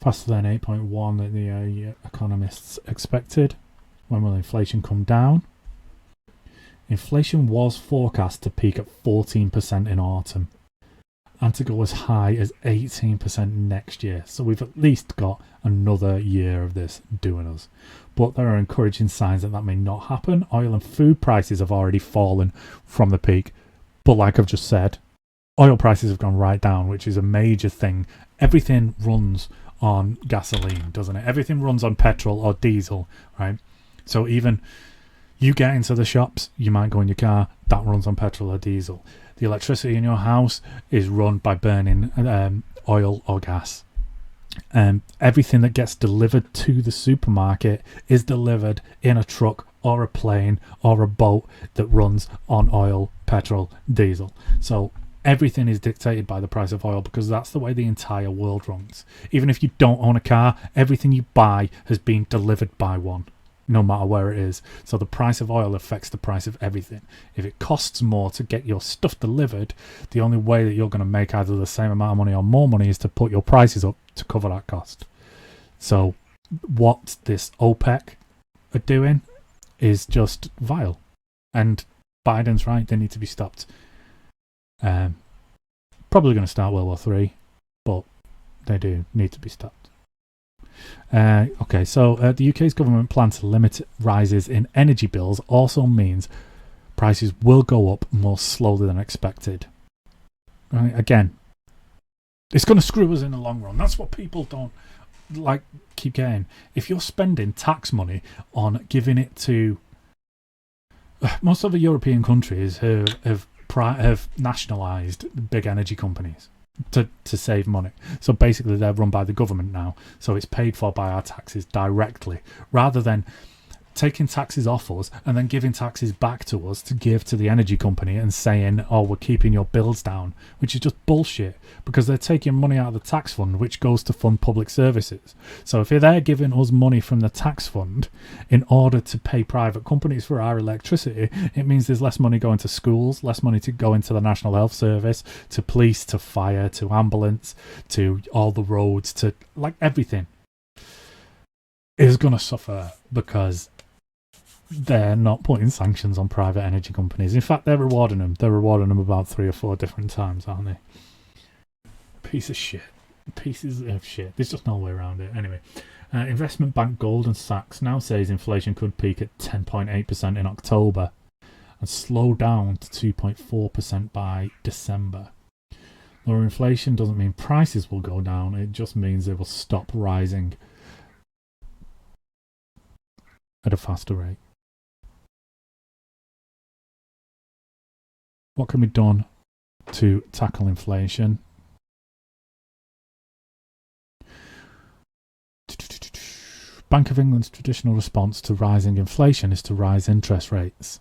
A: faster than 8.1% that the economists expected. When will inflation come down? Inflation was forecast to peak at 14% in autumn and to go as high as 18% next year. So we've at least got another year of this doing us. But there are encouraging signs that may not happen. Oil and food prices have already fallen from the peak. But like I've just said, oil prices have gone right down, which is a major thing. Everything runs on gasoline, doesn't it? Everything runs on petrol or diesel, right? So even you get into the shops, you might go in your car, that runs on petrol or diesel. The electricity in your house is run by burning oil or gas. Everything that gets delivered to the supermarket is delivered in a truck or a plane or a boat that runs on oil, petrol, diesel. So everything is dictated by the price of oil because that's the way the entire world runs. Even if you don't own a car, everything you buy has been delivered by one, no matter where it is. So the price of oil affects the price of everything. If it costs more to get your stuff delivered, the only way that you're going to make either the same amount of money or more money is to put your prices up to cover that cost. So what this OPEC are doing is just vile. And Biden's right, they need to be stopped. Probably going to start World War III, but they do need to be stopped. Okay, so the UK's government plan to limit rises in energy bills also means prices will go up more slowly than expected. Right? Again, it's going to screw us in the long run. That's what people don't keep getting. If you're spending tax money on giving it to most of the European countries who have nationalised big energy companies to save money. So basically they're run by the government now. So it's paid for by our taxes directly, rather than taking taxes off us and then giving taxes back to us to give to the energy company and saying, oh, we're keeping your bills down, which is just bullshit because they're taking money out of the tax fund, which goes to fund public services. So if they're giving us money from the tax fund in order to pay private companies for our electricity, it means there's less money going to schools, less money to go into the National Health Service, to police, to fire, to ambulance, to all the roads, to everything is going to suffer because they're not putting sanctions on private energy companies. In fact, they're rewarding them. They're rewarding them about 3 or 4 different times, aren't they? Piece of shit. pieces of shit. There's just no way around it. Anyway, investment bank Goldman Sachs now says inflation could peak at 10.8% in October and slow down to 2.4% by December. Lower inflation doesn't mean prices will go down, it just means they will stop rising at a faster rate. What can be done to tackle inflation? Bank of England's traditional response to rising inflation is to rise interest rates.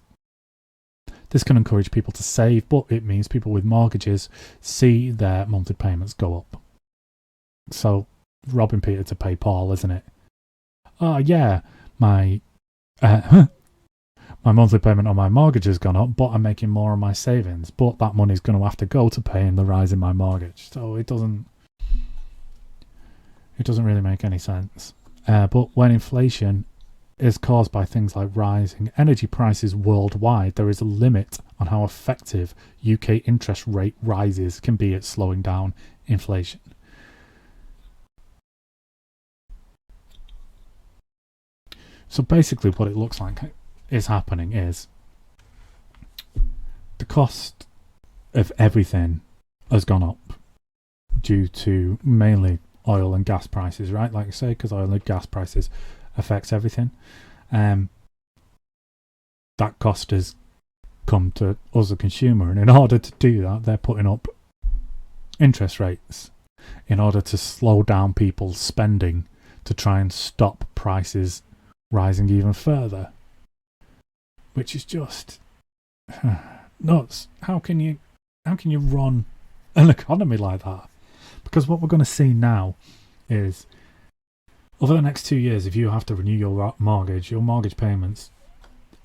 A: This can encourage people to save, but it means people with mortgages see their monthly payments go up. So, robbing Peter to pay Paul, isn't it? Oh yeah, my monthly payment on my mortgage has gone up, but I'm making more on my savings. But that money's going to have to go to paying the rise in my mortgage. So it doesn't really make any sense. But when inflation is caused by things like rising energy prices worldwide, there is a limit on how effective UK interest rate rises can be at slowing down inflation. So basically what it looks like is happening is the cost of everything has gone up due to mainly oil and gas prices, right? Like I say, because oil and gas prices affects everything. That cost has come to us, the consumer, and in order to do that, they're putting up interest rates in order to slow down people's spending to try and stop prices rising even further, which is just nuts. How can you run an economy like that? Because what we're going to see now is, over the next 2 years, if you have to renew your mortgage payments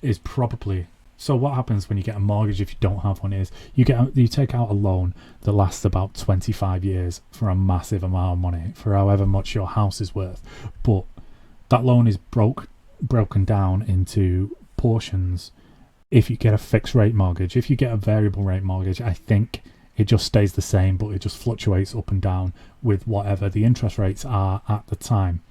A: is probably... So what happens when you get a mortgage if you don't have one is you take out a loan that lasts about 25 years for a massive amount of money, for however much your house is worth. But that loan is broken down into portions if you get a fixed rate mortgage. If you get a variable rate mortgage, I think it just stays the same, but it just fluctuates up and down with whatever the interest rates are at the time.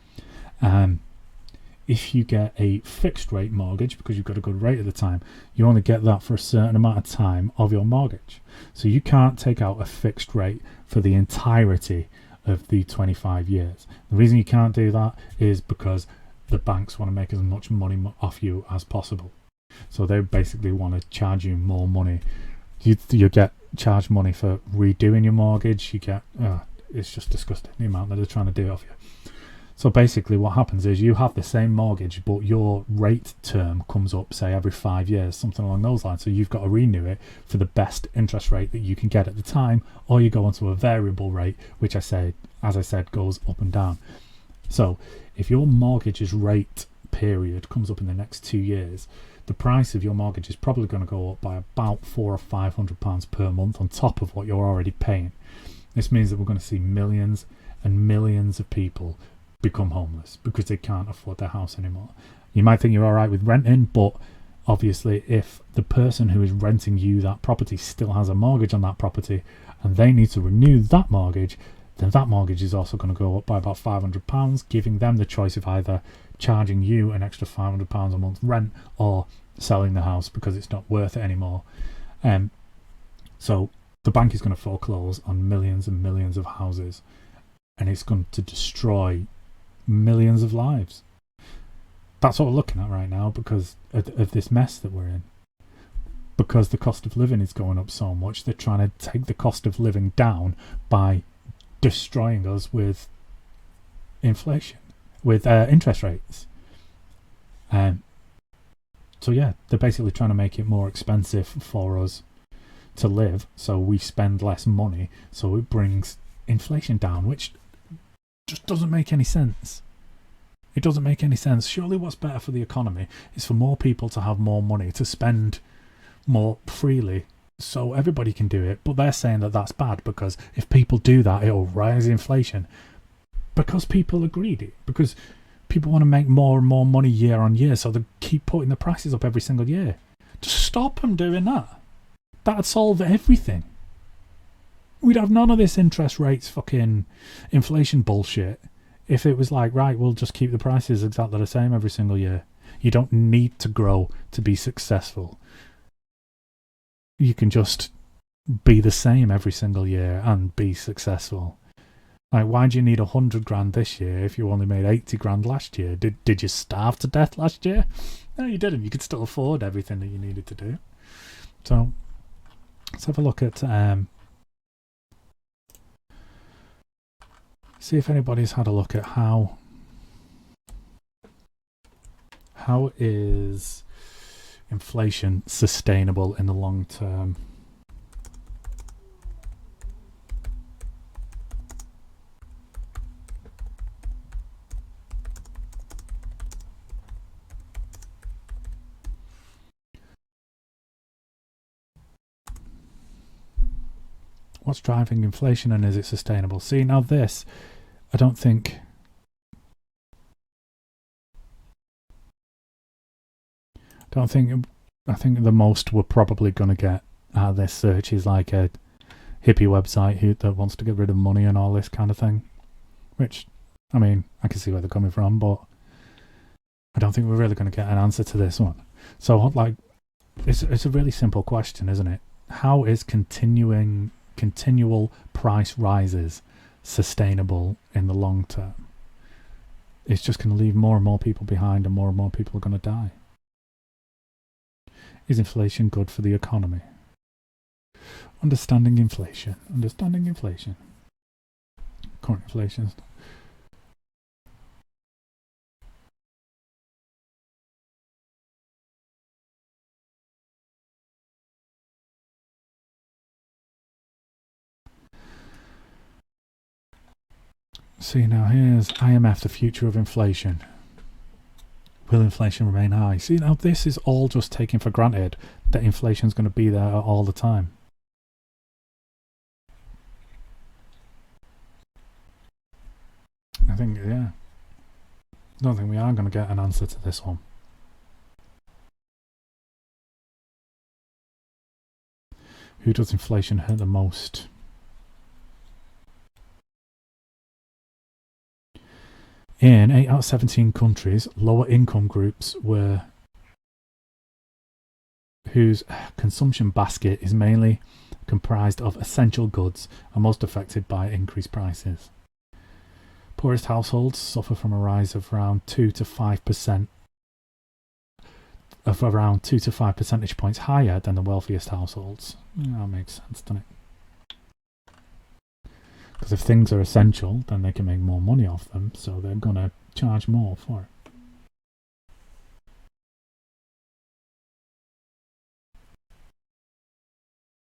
A: If you get a fixed rate mortgage, because you've got a good rate at the time, you only get that for a certain amount of time of your mortgage. So you can't take out a fixed rate for the entirety of the 25 years. The reason you can't do that is because the banks want to make as much money off you as possible. So they basically want to charge you more money. You get charged money for redoing your mortgage. You get it's just disgusting, the amount that they're trying to do off you. So basically what happens is you have the same mortgage, but your rate term comes up, say, every 5 years, something along those lines. So you've got to renew it for the best interest rate that you can get at the time, or you go onto a variable rate, which as I said, goes up and down. So if your mortgage's rate period comes up in the next 2 years, the price of your mortgage is probably going to go up by about £400 or £500 per month on top of what you're already paying. This means that we're going to see millions and millions of people become homeless because they can't afford their house anymore. You might think you're all right with renting, but obviously if the person who is renting you that property still has a mortgage on that property and they need to renew that mortgage, then that mortgage is also going to go up by about £500, giving them the choice of either charging you an extra £500 a month rent or selling the house because it's not worth it anymore. So the bank is going to foreclose on millions and millions of houses, and it's going to destroy millions of lives. That's what we're looking at right now because of this mess that we're in. Because the cost of living is going up so much, they're trying to take the cost of living down by destroying us with inflation, with interest rates. So yeah, they're basically trying to make it more expensive for us to live, so we spend less money, so it brings inflation down, which just doesn't make any sense. It doesn't make any sense. Surely what's better for the economy is for more people to have more money to spend more freely so everybody can do it. But they're saying that that's bad because if people do that, it'll rise inflation. Because people are greedy. Because people want to make more and more money year on year, so they keep putting the prices up every single year. Just stop them doing that. That'd solve everything. We'd have none of this interest rates fucking inflation bullshit if it was like, right, we'll just keep the prices exactly the same every single year. You don't need to grow to be successful. You can just be the same every single year and be successful. Like, why do you need 100 grand this year if you only made 80 grand last year? Did you starve to death last year? No, you didn't. You could still afford everything that you needed to do. So let's have a look at see if anybody's had a look at how is inflation sustainable in the long term. What's driving inflation and is it sustainable? See, now this, I think the most we're probably going to get out of this search is like a hippie website that wants to get rid of money and all this kind of thing. Which, I mean, I can see where they're coming from, but I don't think we're really going to get an answer to this one. So, like, it's a really simple question, isn't it? How is continual price rises sustainable in the long term? It's just going to leave more and more people behind and more people are going to die. Is inflation good for the economy? Understanding inflation. Current inflation. See, now here's IMF, the future of inflation. Will inflation remain high? See, now this is all just taken for granted that inflation's going to be there all the time. I think, yeah. I don't think we are going to get an answer to this one. Who does inflation hurt the most? In 8 out of 17 countries, lower income groups whose consumption basket is mainly comprised of essential goods are most affected by increased prices. Poorest households suffer from a rise of around 2 to 5 percentage points higher than the wealthiest households. Yeah, that makes sense, doesn't it? Because if things are essential, then they can make more money off them, so they're going to charge more for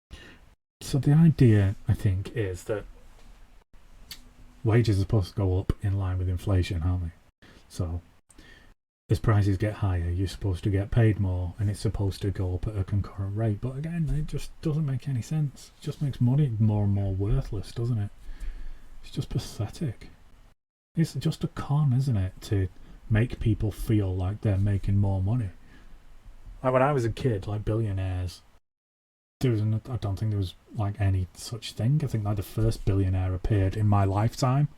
A: it. So the idea, I think, is that wages are supposed to go up in line with inflation, aren't they? So as prices get higher, you're supposed to get paid more, and it's supposed to go up at a concurrent rate. But again, it just doesn't make any sense. It just makes money more and more worthless, doesn't it? It's just pathetic. It's just a con, isn't it, to make people feel like they're making more money. Like when I was a kid, like billionaires, I don't think there was like any such thing. I think like the first billionaire appeared in my lifetime.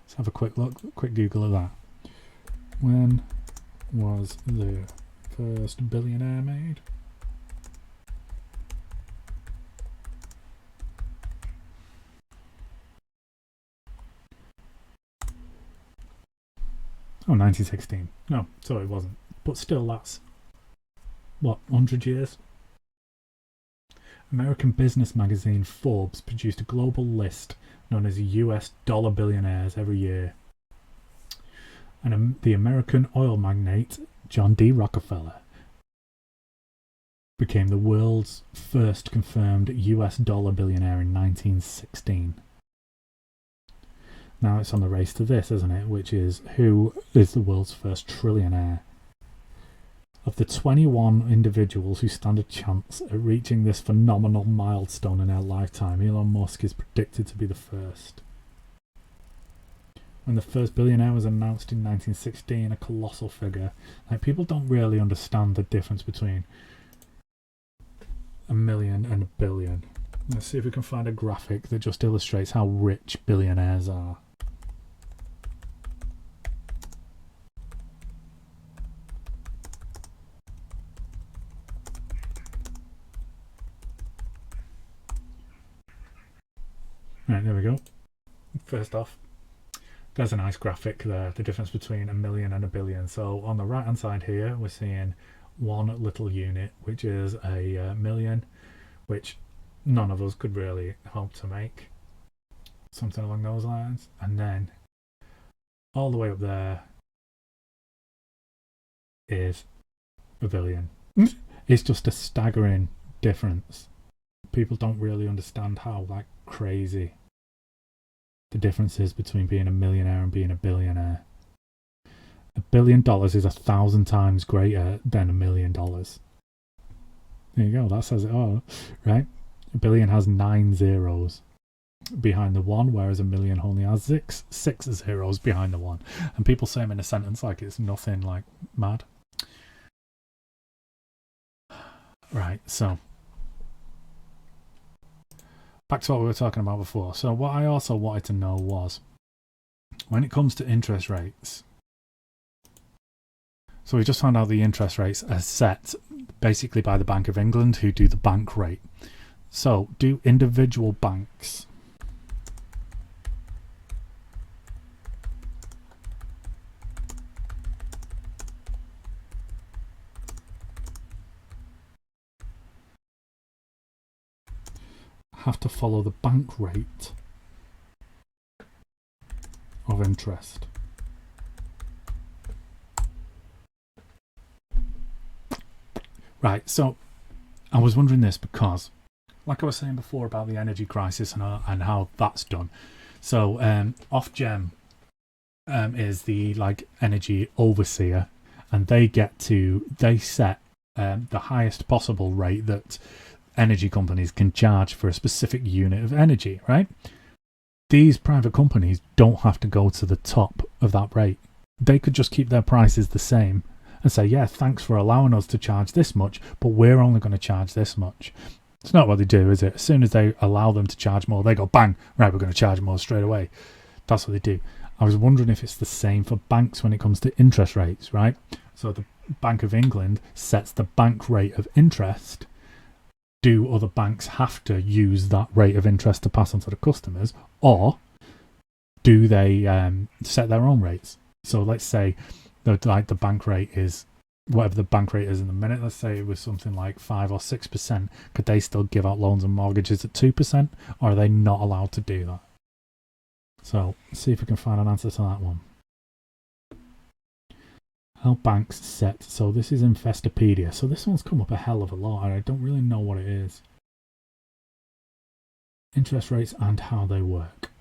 A: Let's have a quick Google of that. When was the first billionaire made? Oh, 1916. No, sorry, it wasn't. But still, that's, 100 years? American business magazine Forbes produced a global list known as US dollar billionaires every year. And the American oil magnate John D. Rockefeller became the world's first confirmed US dollar billionaire in 1916. Now it's on the race to this, isn't it? Which is, who is the world's first trillionaire? Of the 21 individuals who stand a chance at reaching this phenomenal milestone in their lifetime, Elon Musk is predicted to be the first. When the first billionaire was announced in 1916, a colossal figure. Like, people don't really understand the difference between a million and a billion. Let's see if we can find a graphic that just illustrates how rich billionaires are. Right, there we go. First off, there's a nice graphic there, the difference between a million and a billion. So on the right hand side here, we're seeing one little unit, which is a million, which none of us could really hope to make. Something along those lines. And then all the way up there is a billion. It's just a staggering difference. People don't really understand how like crazy the difference is between being a millionaire and being a billionaire. $1 billion is 1,000 times greater than $1 million. There you go, that says it all, right? A billion has 9 zeros behind the 1, whereas a million only has 6 zeros behind the 1. And people say them in a sentence like it's nothing, like mad. Right, so back to what we were talking about before. So what I also wanted to know was, when it comes to interest rates, so we just found out the interest rates are set basically by the Bank of England, who do the bank rate. So do individual banks have to follow the bank rate of interest? Right, so I was wondering this because, like I was saying before about the energy crisis and how that's done. So Ofgem is the like energy overseer, and they set the highest possible rate that energy companies can charge for a specific unit of energy, right? These private companies don't have to go to the top of that rate. They could just keep their prices the same and say, yeah, thanks for allowing us to charge this much, but we're only going to charge this much. It's not what they do, is it? As soon as they allow them to charge more, they go, bang, right, we're going to charge more straight away. That's what they do. I was wondering if it's the same for banks when it comes to interest rates, right? So the Bank of England sets the bank rate of interest. Do other banks have to use that rate of interest to pass on to the customers, or do they set their own rates? So let's say the bank rate is whatever the bank rate is in the minute. Let's say it was something like 5 or 6%. Could they still give out loans and mortgages at 2%, or are they not allowed to do that? So see if we can find an answer to that one. How banks set. So this is Investopedia. So this one's come up a hell of a lot, and I don't really know what it is. Interest rates and how they work.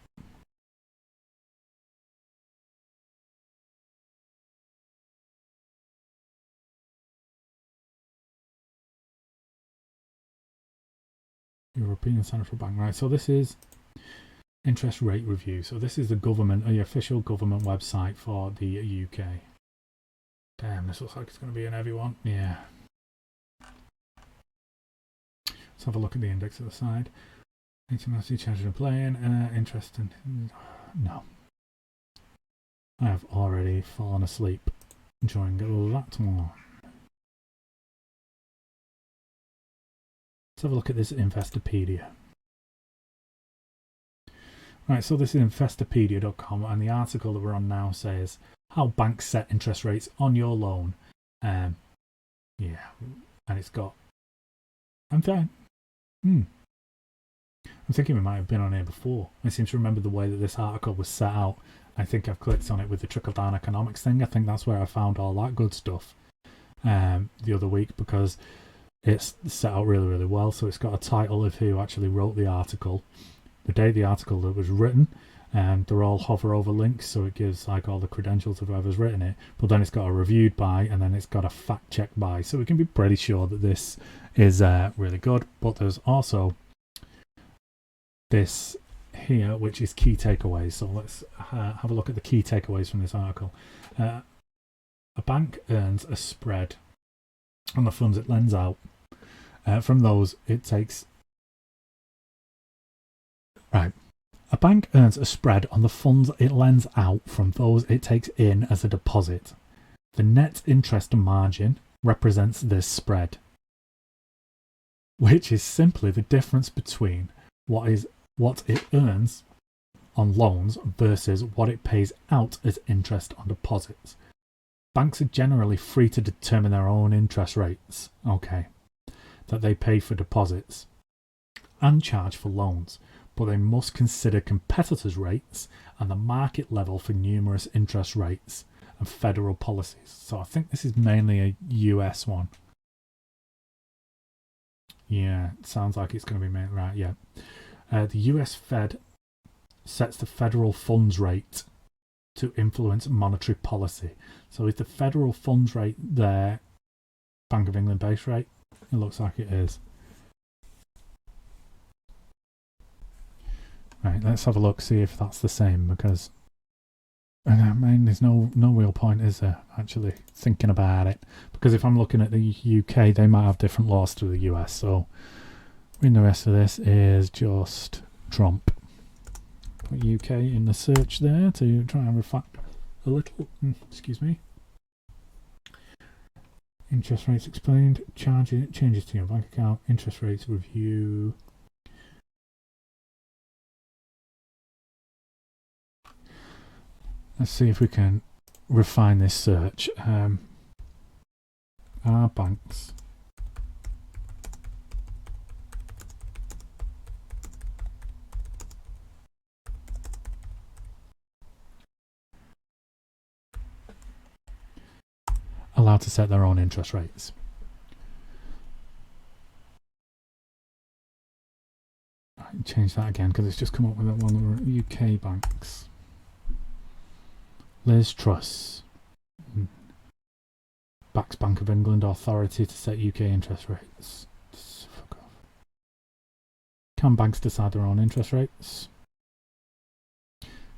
A: European Central Bank, right? So this is interest rate review. So this is the official government website for the UK. Damn, this looks like it's going to be an heavy one. Yeah. Let's have a look at the index at the side. HMRC charges and playing. Interesting. No. I have already fallen asleep during that one. Let's have a look at this Investopedia. Right, so this is Investopedia.com, and the article that we're on now says how banks set interest rates on your loan. Yeah, and it's got. I'm thinking we might have been on here before. I seem to remember the way that this article was set out. I think I've clicked on it with the trickle-down economics thing. I think that's where I found all that good stuff the other week, because it's set out really, really well. So it's got a title of who actually wrote the article, the day the article that was written, and they're all hover over links, so it gives like all the credentials of whoever's written it. But then it's got a reviewed by, and then it's got a fact check by, so we can be pretty sure that this is really good. But there's also this here, which is key takeaways. So let's have a look at the key takeaways from this article. A bank earns a spread on the funds it lends out. From those, it takes Right. A bank earns a spread on the funds it lends out from those it takes in as a deposit. The net interest margin represents this spread, which is simply the difference between what it earns on loans versus what it pays out as interest on deposits. Banks are generally free to determine their own interest rates, that they pay for deposits and charge for loans, but they must consider competitors' rates and the market level for numerous interest rates and federal policies. So I think this is mainly a US one. Yeah, it sounds like it's going to be made right. Yeah, the US Fed sets the federal funds rate to influence monetary policy. So is the federal funds rate their Bank of England base rate? It looks like it is. Right, let's have a look, see if that's the same, because I mean, there's no real point, is there, actually thinking about it? Because if I'm looking at the UK, they might have different laws to the US. So the rest of this is just Trump. Put UK in the search there to try and refine a little. Excuse me. Interest rates explained. Changes to your bank account. Interest rates review. Let's see if we can refine this search. Are banks allowed to set their own interest rates? Right, change that again because it's just come up with that one. UK banks. Liz Truss backs Bank of England authority to set UK interest rates. Fuck off. Can banks decide their own interest rates?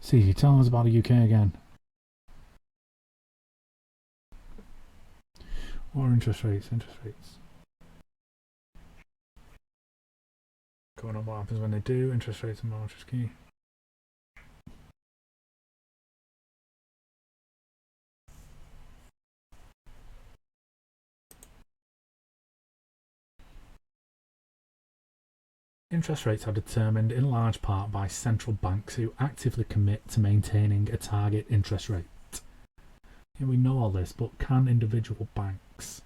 A: See, tell us about the UK again. What are interest rates? Going on what happens when they do. Interest rates and margins key. Interest rates are determined in large part by central banks who actively commit to maintaining a target interest rate. Yeah, we know all this, but can individual banks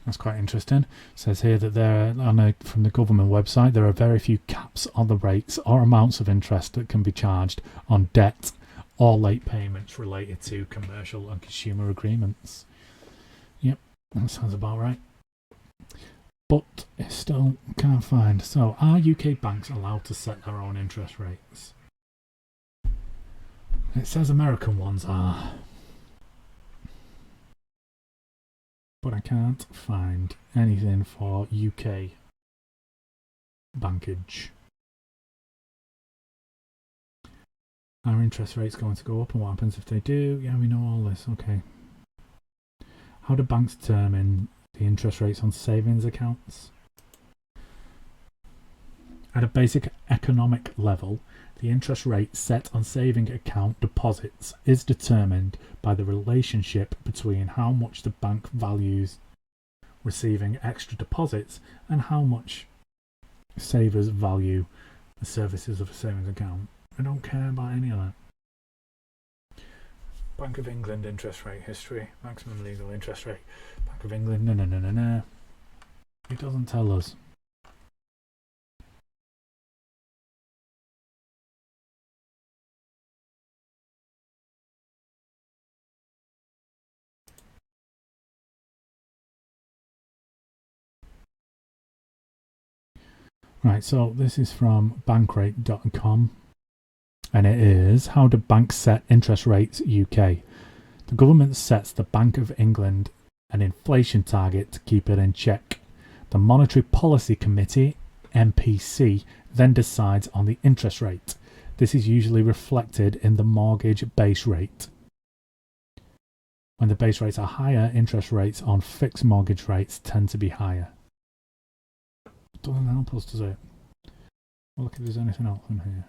A: that's quite interesting. It says here that from the government website, there are very few caps on the rates or amounts of interest that can be charged on debt or late payments related to commercial and consumer agreements. Yep, that sounds about right. But it still can't find. So, are UK banks allowed to set their own interest rates? It says American ones are. But I can't find anything for UK bankage. Are interest rates going to go up, and what happens if they do? Yeah, we know all this. Okay. How do banks determine the interest rates on savings accounts? At a basic economic level, the interest rate set on saving account deposits is determined by the relationship between how much the bank values receiving extra deposits and how much savers value the services of a savings account. I don't care about any of that. Bank of England interest rate history, maximum legal interest rate. Bank of England, no. It doesn't tell us. Right, so this is from bankrate.com, and it is, how do banks set interest rates UK? The government sets the Bank of England an inflation target to keep it in check. The Monetary Policy Committee, MPC, then decides on the interest rate. This is usually reflected in the mortgage base rate. When the base rates are higher, interest rates on fixed mortgage rates tend to be higher. Doesn't help us, does it? Well, look if there's anything else in here.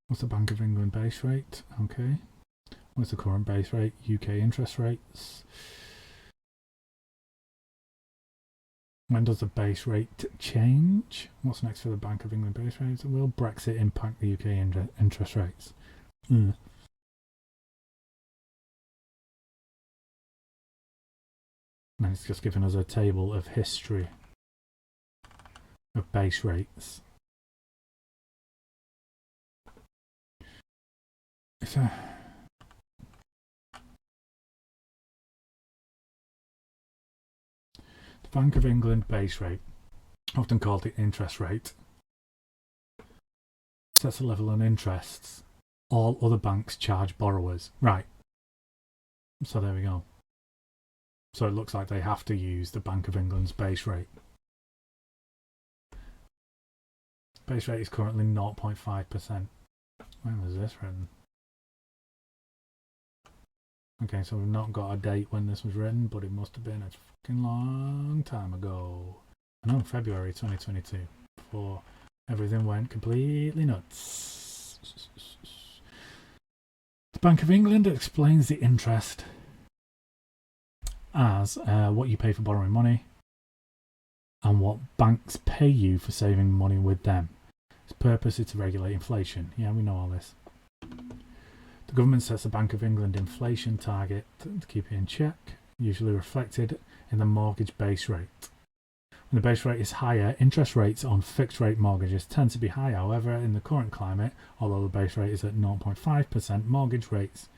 A: What's the Bank of England base rate? Okay. What's the current base rate? UK interest rates. When does the base rate change? What's next for the Bank of England base rate? Will Brexit impact the UK interest rates? And it's just given us a table of history of base rates. The Bank of England base rate, often called the interest rate, sets a level on interests all other banks charge borrowers. Right. So there we go. So it looks like they have to use the Bank of England's base rate. Base rate is currently 0.5%. When was this written? Okay, so we've not got a date when this was written, but it must have been a fucking long time ago. I know, February 2022, before everything went completely nuts. The Bank of England explains the interest as what you pay for borrowing money and what banks pay you for saving money with them. Its purpose is to regulate inflation. Yeah, we know all this. The government sets the Bank of England inflation target to keep it in check, usually reflected in the mortgage base rate. When the base rate is higher, interest rates on fixed rate mortgages tend to be high. However, in the current climate, although the base rate is at 0.5%, mortgage rates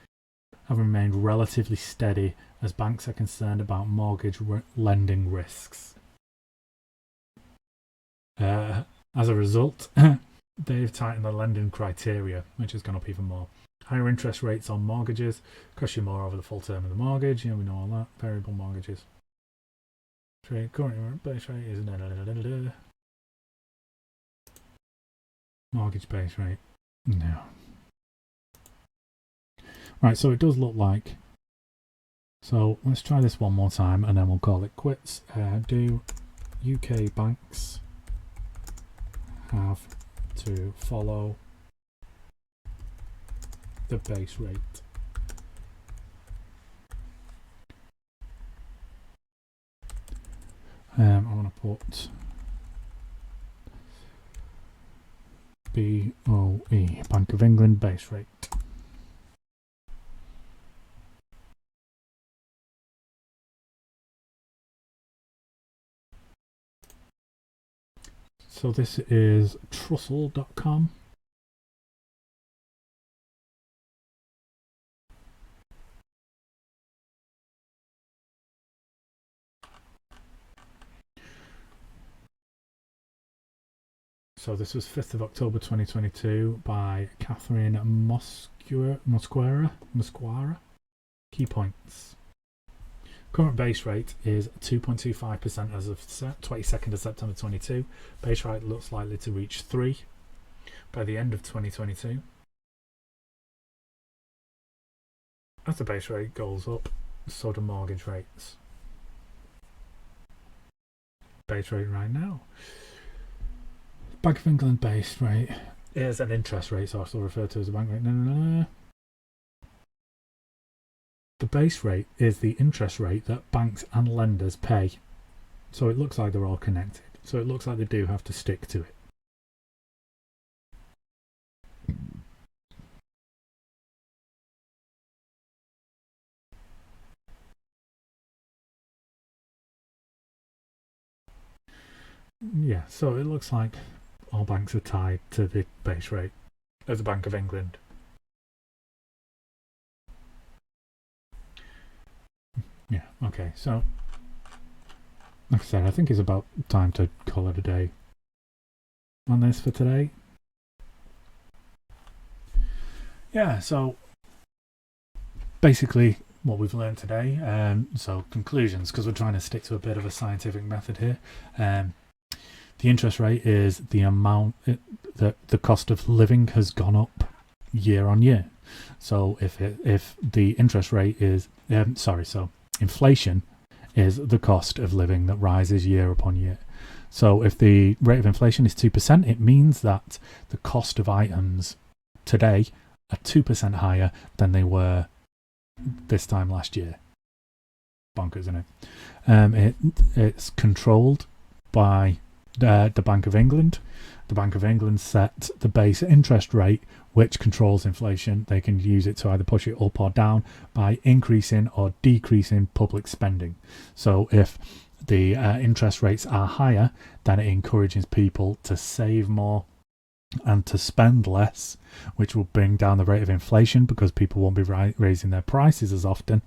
A: have remained relatively steady as banks are concerned about mortgage lending risks. As a result, they've tightened the lending criteria, which has gone up even more. Higher interest rates on mortgages cost you more over the full term of the mortgage. Yeah, we know all that. Variable mortgages. Current base rate is mortgage base rate. No. Right, so it does look like. So let's try this one more time and then we'll call it quits. Do UK banks have to follow the base rate? I want to put BOE, Bank of England base rate. So this is trussell.com. So this was 5th of October 2022 by Catherine Mosquera. Key points. Current base rate is 2.25% as of 22nd of September 22. Base rate looks likely to reach 3 by the end of 2022. As the base rate goes up, so do mortgage rates. Base rate right now. Bank of England base rate is an interest rate, so also referred to as a bank rate. No. The base rate is the interest rate that banks and lenders pay. So it looks like they're all connected. So it looks like they do have to stick to it. Yeah, so it looks like all banks are tied to the base rate of the Bank of England. Yeah, okay, so like I said, I think it's about time to call it a day on this for today. yeah, so basically what we've learned today, so conclusions, because we're trying to stick to a bit of a scientific method here. The interest rate is the amount that the cost of living has gone up year on year. So if the interest rate is so inflation is the cost of living that rises year upon year. So if the rate of inflation is 2%, it means that the cost of items today are 2% higher than they were this time last year. Bonkers, isn't it? It's controlled by the Bank of England. The Bank of England set the base interest rate, which controls inflation. They can use it to either push it up or down by increasing or decreasing public spending. So if the interest rates are higher, then it encourages people to save more and to spend less, which will bring down the rate of inflation because people won't be raising their prices as often.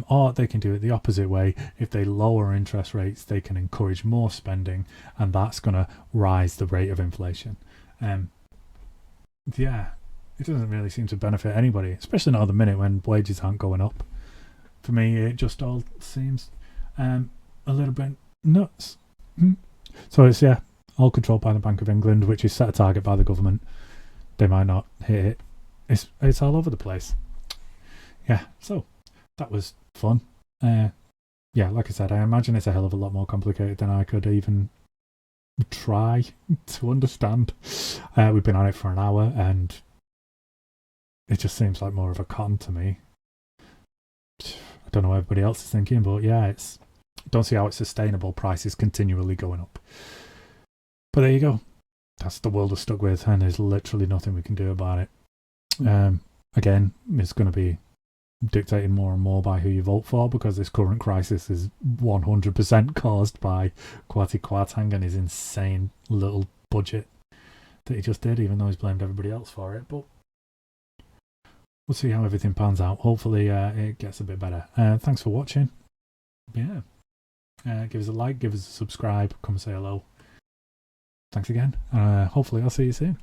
A: Or they can do it the opposite way. If they lower interest rates, they can encourage more spending, and that's going to rise the rate of inflation. Yeah, it doesn't really seem to benefit anybody, especially not at the minute when wages aren't going up. For me, it just all seems a little bit nuts. So it's, all controlled by the Bank of England, which is set a target by the government. They might not hit it. It's all over the place. Yeah, so that was fun. Like I said, I imagine it's a hell of a lot more complicated than I could even try to understand. We've been on it for an hour, and it just seems like more of a con to me. I don't know what everybody else is thinking, but don't see how it's sustainable. Prices continually going up. But there you go. That's the world we're stuck with, and there's literally nothing we can do about it. Again, it's going to be dictated more and more by who you vote for, because this current crisis is 100% caused by Kwasi Kwarteng and his insane little budget that he just did, even though he's blamed everybody else for it. But we'll see how everything pans out. Hopefully it gets a bit better. Thanks for watching. Give us a like, give us a subscribe, come say hello. Thanks again. Hopefully I'll see you soon.